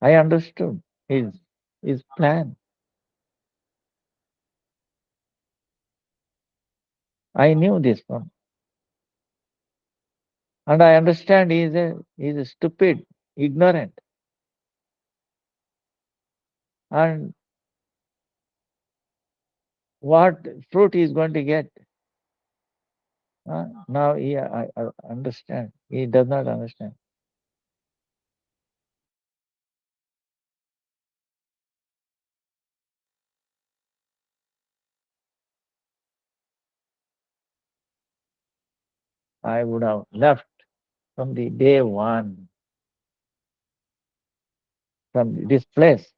I understood his plan. I knew this one. And I understand he is a stupid, ignorant. And what fruit he is going to get? Now I understand. He does not understand. I would have left from the day one from this place.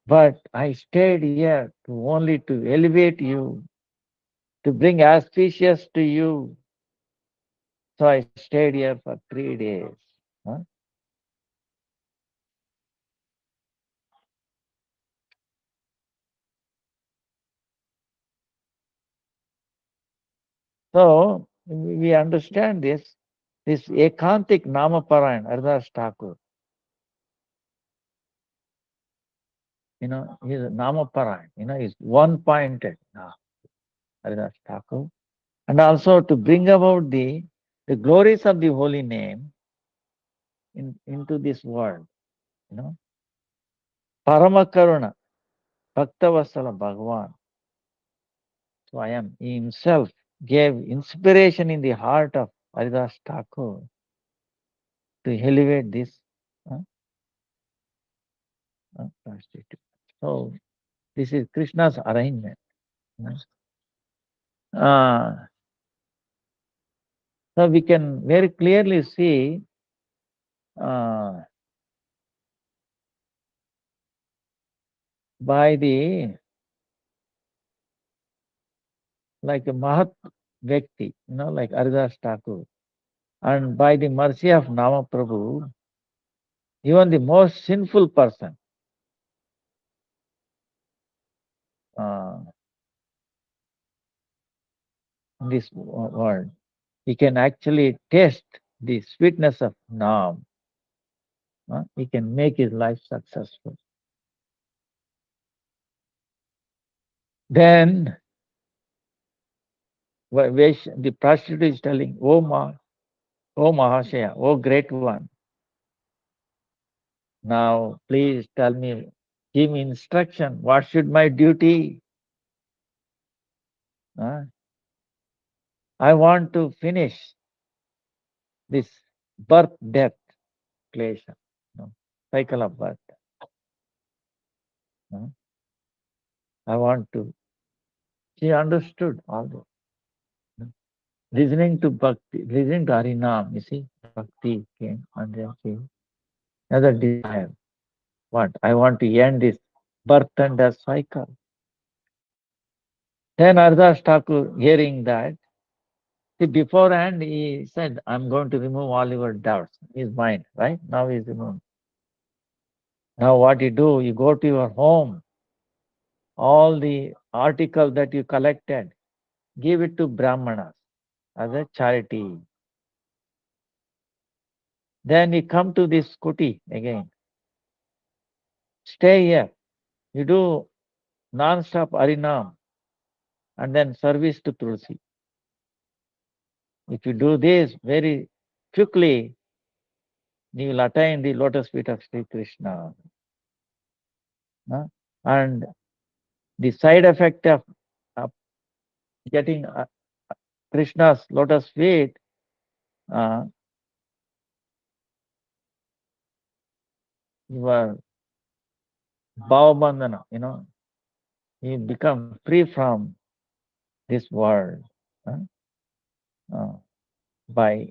But I stayed here to only to elevate you, to bring auspicious to you. So I stayed here for 3 days. Huh? So we understand this Ekantik Namaparayan, Haridas Thakur, he's a Namaparayan, he's one-pointed now, Haridas Thakur. And also to bring about the glories of the holy name into this world, you know. Paramakaruna, Bhaktavasala Bhagavan. He himself gave inspiration in the heart of Haridas Thakur to elevate this uh, prostitute. So this is Krishna's arrangement. You know. So we can very clearly see uh, by the like a Mahat Vyakti, like Haridas Thakur, and by the mercy of Nama Prabhu, even the most sinful person uh, in this world, he can actually taste the sweetness of Nam. He can make his life successful. Then the prostitute is telling, "Oh Mahashaya, oh great one, now please tell me, give me instruction. What should my duty? Huh? I want to finish this birth death klesha, cycle of birth. Huh? I want to." She understood all this. Listening to bhakti, listening to Harinam, you see, bhakti came and then she another desire. What? I want to end this birth and death cycle. Then Ardas Thakur, hearing that, see, beforehand he said, I'm going to remove all your doubts. His mind, right? Now he's removed. Now what you do, you go to your home, all the articles that you collected, give it to Brahmanas as a charity. Then you come to this kuti again. Stay here. You do non-stop Harinam and then service to Tulsi. If you do this very quickly, you will attain the lotus feet of Sri Krishna. And the side effect of getting Krishna's lotus feet, uh, your bhavabandhana, you become free from this world uh, uh, by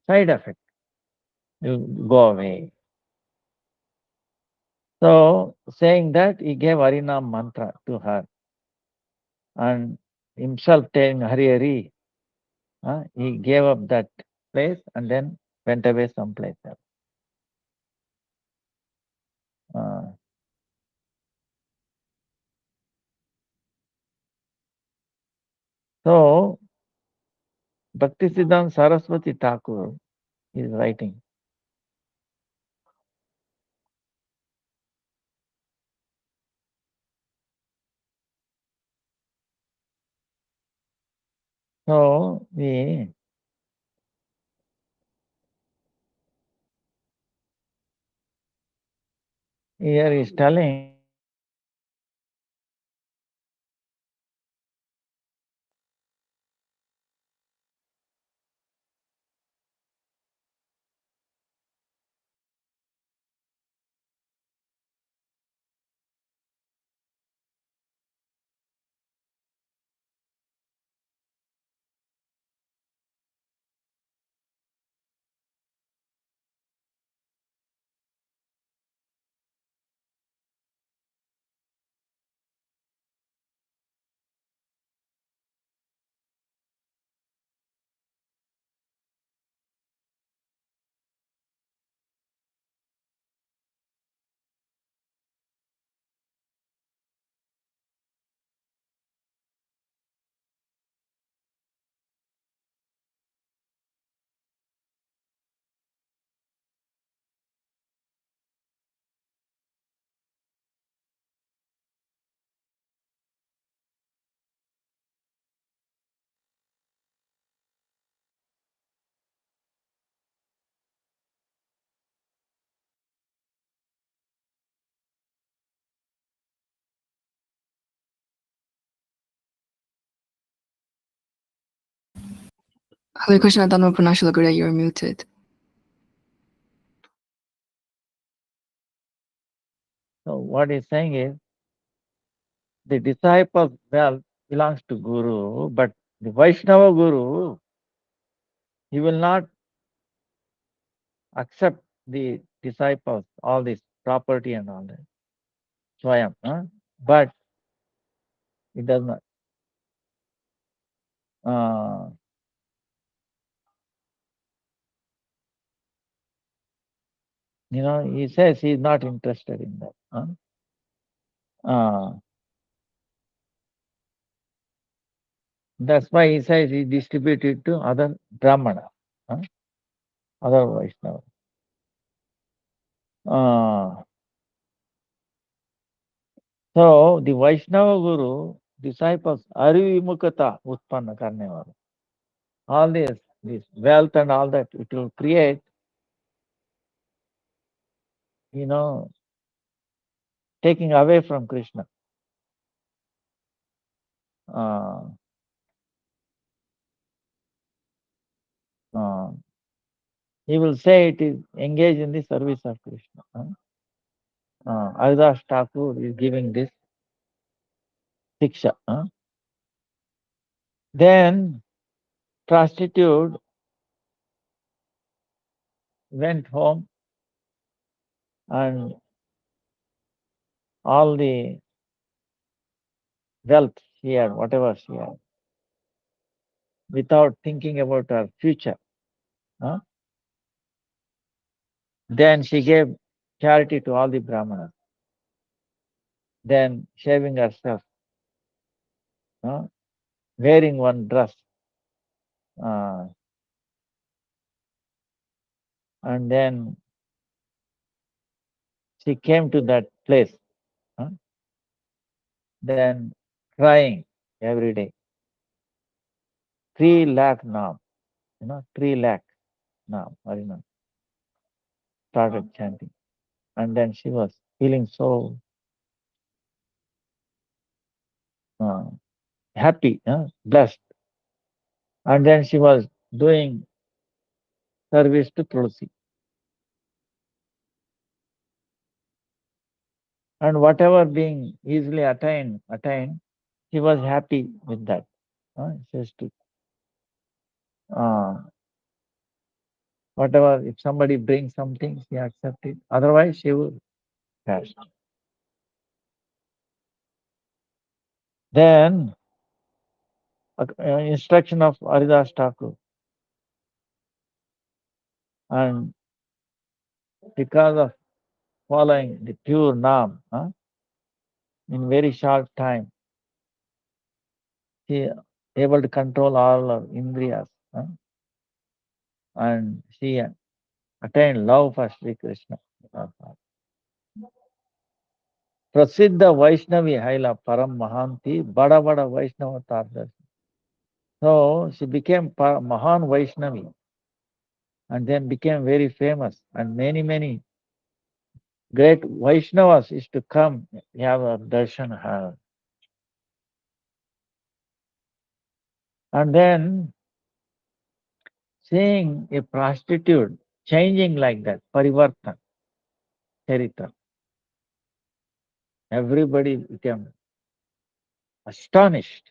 side effect. You go away. So, saying that, he gave Harinam mantra to her and himself telling Hari Hari, he gave up that place and then went away someplace else. Uh, so, Bhaktisiddhanta Saraswati Thakur is writing. So, here is telling Hare Krishna, Dharma Pranashilagura, you're muted. So what he's saying is the disciple's wealth belongs to Guru, but the Vaishnava Guru, he will not accept the disciples, all this property and all that. Swayam, but it does not. He says he's not interested in that. That's why he says he distributed to other Brahmana, huh? Other Vaishnava. So the Vaishnava Guru disciples arivimukata utpanna karne varu. All this wealth and all that it will create, you know, taking away from Krishna. Uh, uh, he will say it is engaged in the service of Krishna. Haridas Thakur is giving this shiksha. Then prostitute went home and all the wealth she had, whatever she had, without thinking about her future. Then she gave charity to all the Brahmanas. Then shaving herself, wearing one dress, and then she came to that place, then crying every day. 3 lakh nam, 3 lakh nam, Harinam, started chanting. And then she was feeling so happy, blessed. And then she was doing service to Tulsi. And whatever being easily attained, she was happy with that. She used to, whatever, if somebody brings something, she accepts it. Otherwise, she will fast. Then, instruction of Haridas Thakur. And because of following the pure Nam, in very short time, she able to control all her indriyas. And she attained love for Sri Krishna. Prasiddha Vaishnavi Haila Param Mahanti Bada Bada Vaishnava Tardas. So she became Mahan Vaishnavi and then became very famous. And many great Vaishnavas used to come have a darshan her. And then seeing a prostitute changing like that, Parivartan, Charitra, everybody became astonished.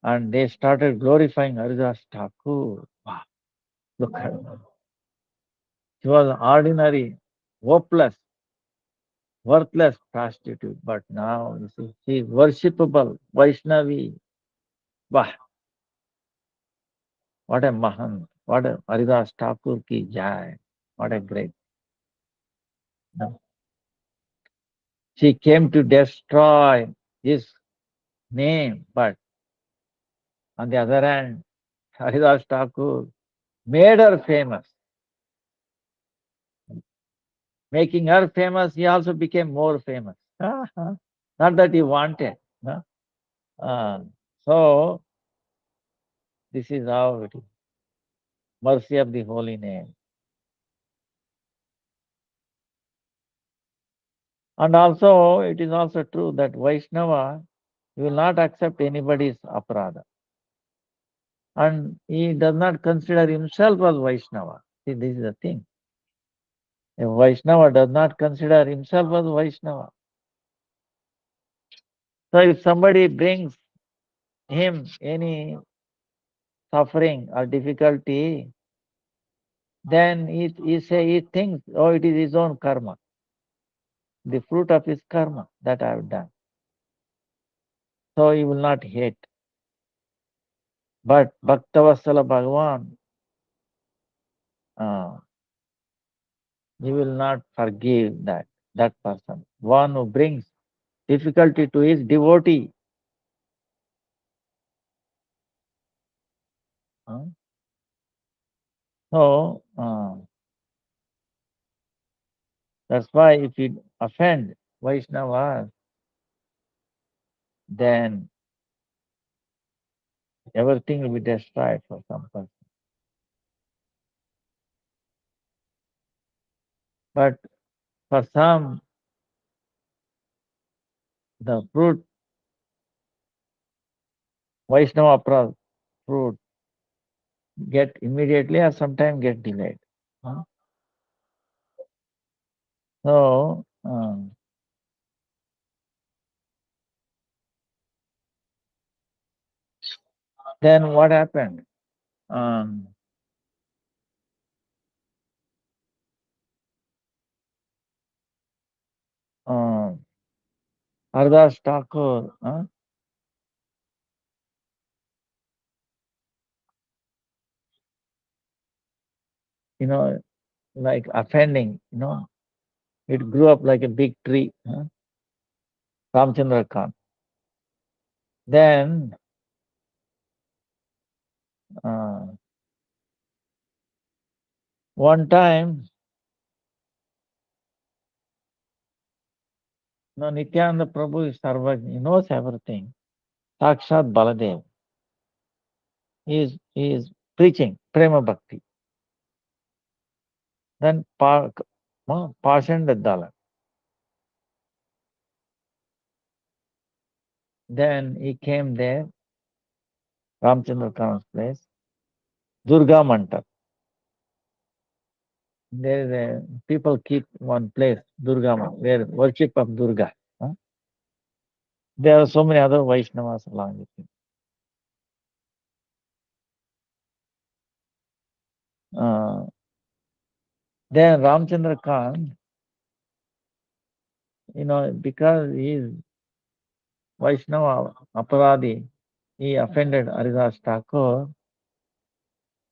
And they started glorifying Haridas Thakur. Wow, look at her. She was an ordinary, hopeless, worthless prostitute. But now, you see, she is worshipable, Vaishnavi. Wow, what a Mahan, what a Haridas Thakur ki jai. What a great. No. She came to destroy his name, but on the other hand, Haridas Thakur made her famous. Making her famous, he also became more famous. Not that he wanted. So, this is how it is. Mercy of the holy name. And also, it is also true that Vaishnava will not accept anybody's aparadha. And he does not consider himself as Vaishnava. See, this is the thing. A Vaishnava does not consider himself as Vaishnava. So if somebody brings him any suffering or difficulty, then he thinks, oh, it is his own karma, the fruit of his karma that I have done. So he will not hate. But Bhaktavatsala Bhagavan, he will not forgive that person. One who brings difficulty to his devotee, Huh? So that's why if you offend Vaishnavas, then everything will be destroyed for some person. But for some, the fruit, fruit, get immediately or sometimes get delayed. Huh? So, then what happened? Um, um, Hardas Thakur, like offending, it grew up like a big tree, Ramchandra Khan. Then, one time, Nityananda Prabhu is Sarvajna, he knows everything. Sakshat Baladev. He is preaching Prema Bhakti. Then Pashan Daddala. Then he came there, Ramchandra Khan's place, Durga Manta. There is people keep one place, Durga Manta, where worship of Durga. There are so many other Vaishnavas along with him. Then Ramchandra Khan, because he is Vaishnava Aparadi, he offended Haridas Thakur,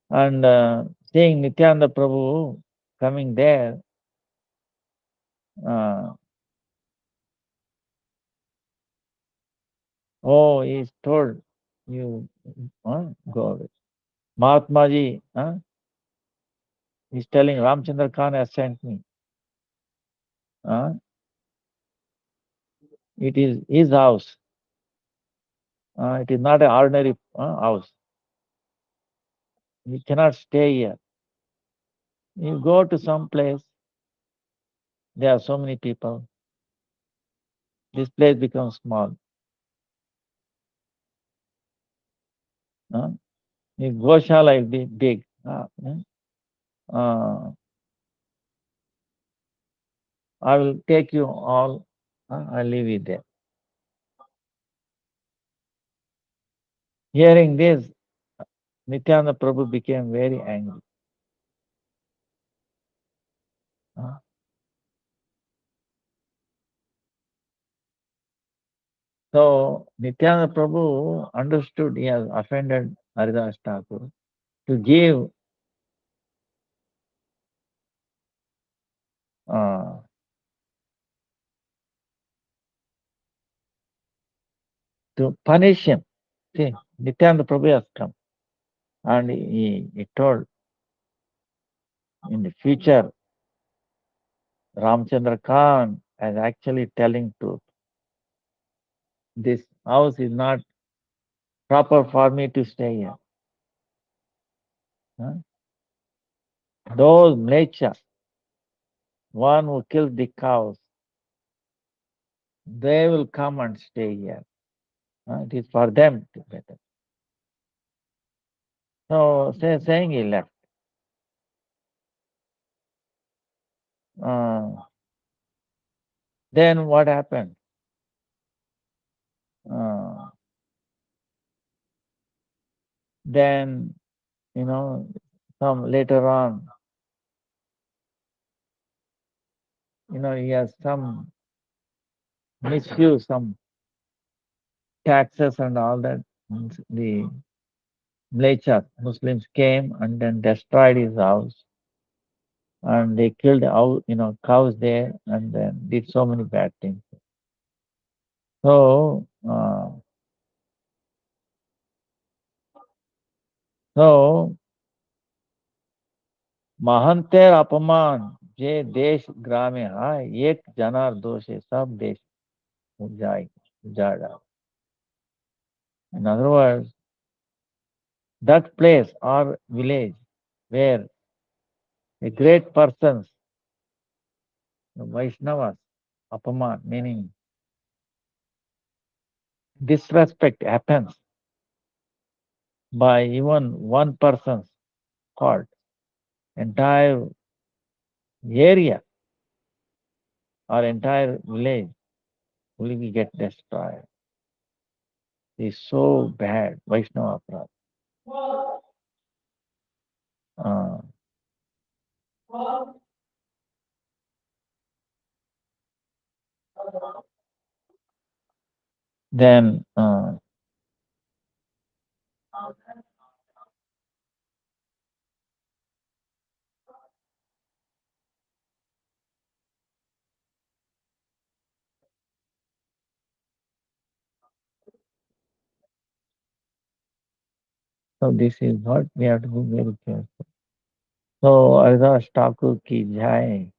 and seeing Nityananda Prabhu coming there, he's told you go away. Mahatma Ji, he's telling Ramchandra Khan has sent me. It is his house. It is not an ordinary house. You cannot stay here. You go to some place, there are so many people. This place becomes small. If Goshala will be big. I will take you all. I'll leave you there. Hearing this, Nityananda Prabhu became very angry. So Nityananda Prabhu understood he has offended Haridas Thakur to give to punish him. See, Nityananda Prabhu has come and he told in the future Ramchandra Khan is actually telling truth. This house is not proper for me to stay here. Those nature, one who kills the cows, they will come and stay here. It is for them to better. So saying he left. Then what happened? Then, some later on, he has some misuse, some taxes and all that. The Mlechas, Muslims came and then destroyed his house. And they killed cows there and then did so many bad things. So So, महंतेर अपमान जे देश ग्रामे हाय एक जनार दोषे सब देश उजाड़. In other words, that place or village where a great persons, the Vaishnavas, apaman, meaning disrespect happens by even one person's fault, entire area or entire village will get destroyed. It's so bad, Vaishnava Aparad. Then so this is what we have to be very careful. So Haridas Thakur ki jai,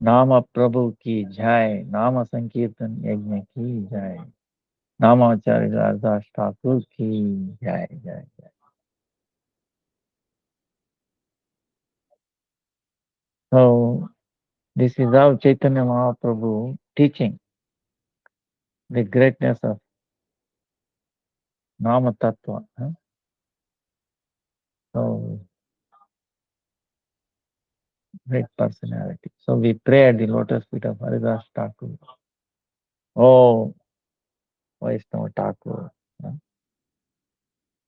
Nama Prabhu ki jai, Nama Sankirtan Yajna ki jai, Namacharya Haridas Thakur ki jai, jai, jai. So this is how Chaitanya Mahaprabhu teaching the greatness of Nama Tattva. So great personality. So we pray at the lotus feet of Haridas Thakur. Oh, Vaishnava Thakur.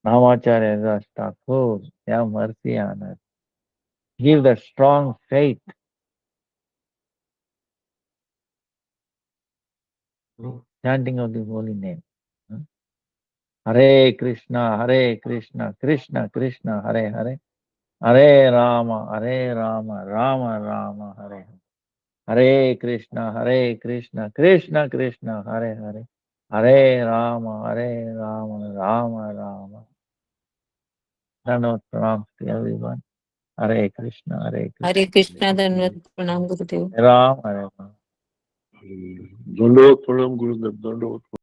Namacharya Haridas Thakur, have mercy on us. Give the strong faith. Chanting of the holy name. Hare Krishna, Krishna Krishna, Hare Hare, Hare Rama, Rama Rama, Hare Hare. Hare Krishna, Krishna Krishna, Hare Hare, Hare Rama, Rama Rama. Dhanavad pranam to everyone. Hare Krishna, Hare Krishna, Dhanavad pranam Gurudev. Hare Rama, Hare Rama. Dandavad pranam Gurudev, Dandavad.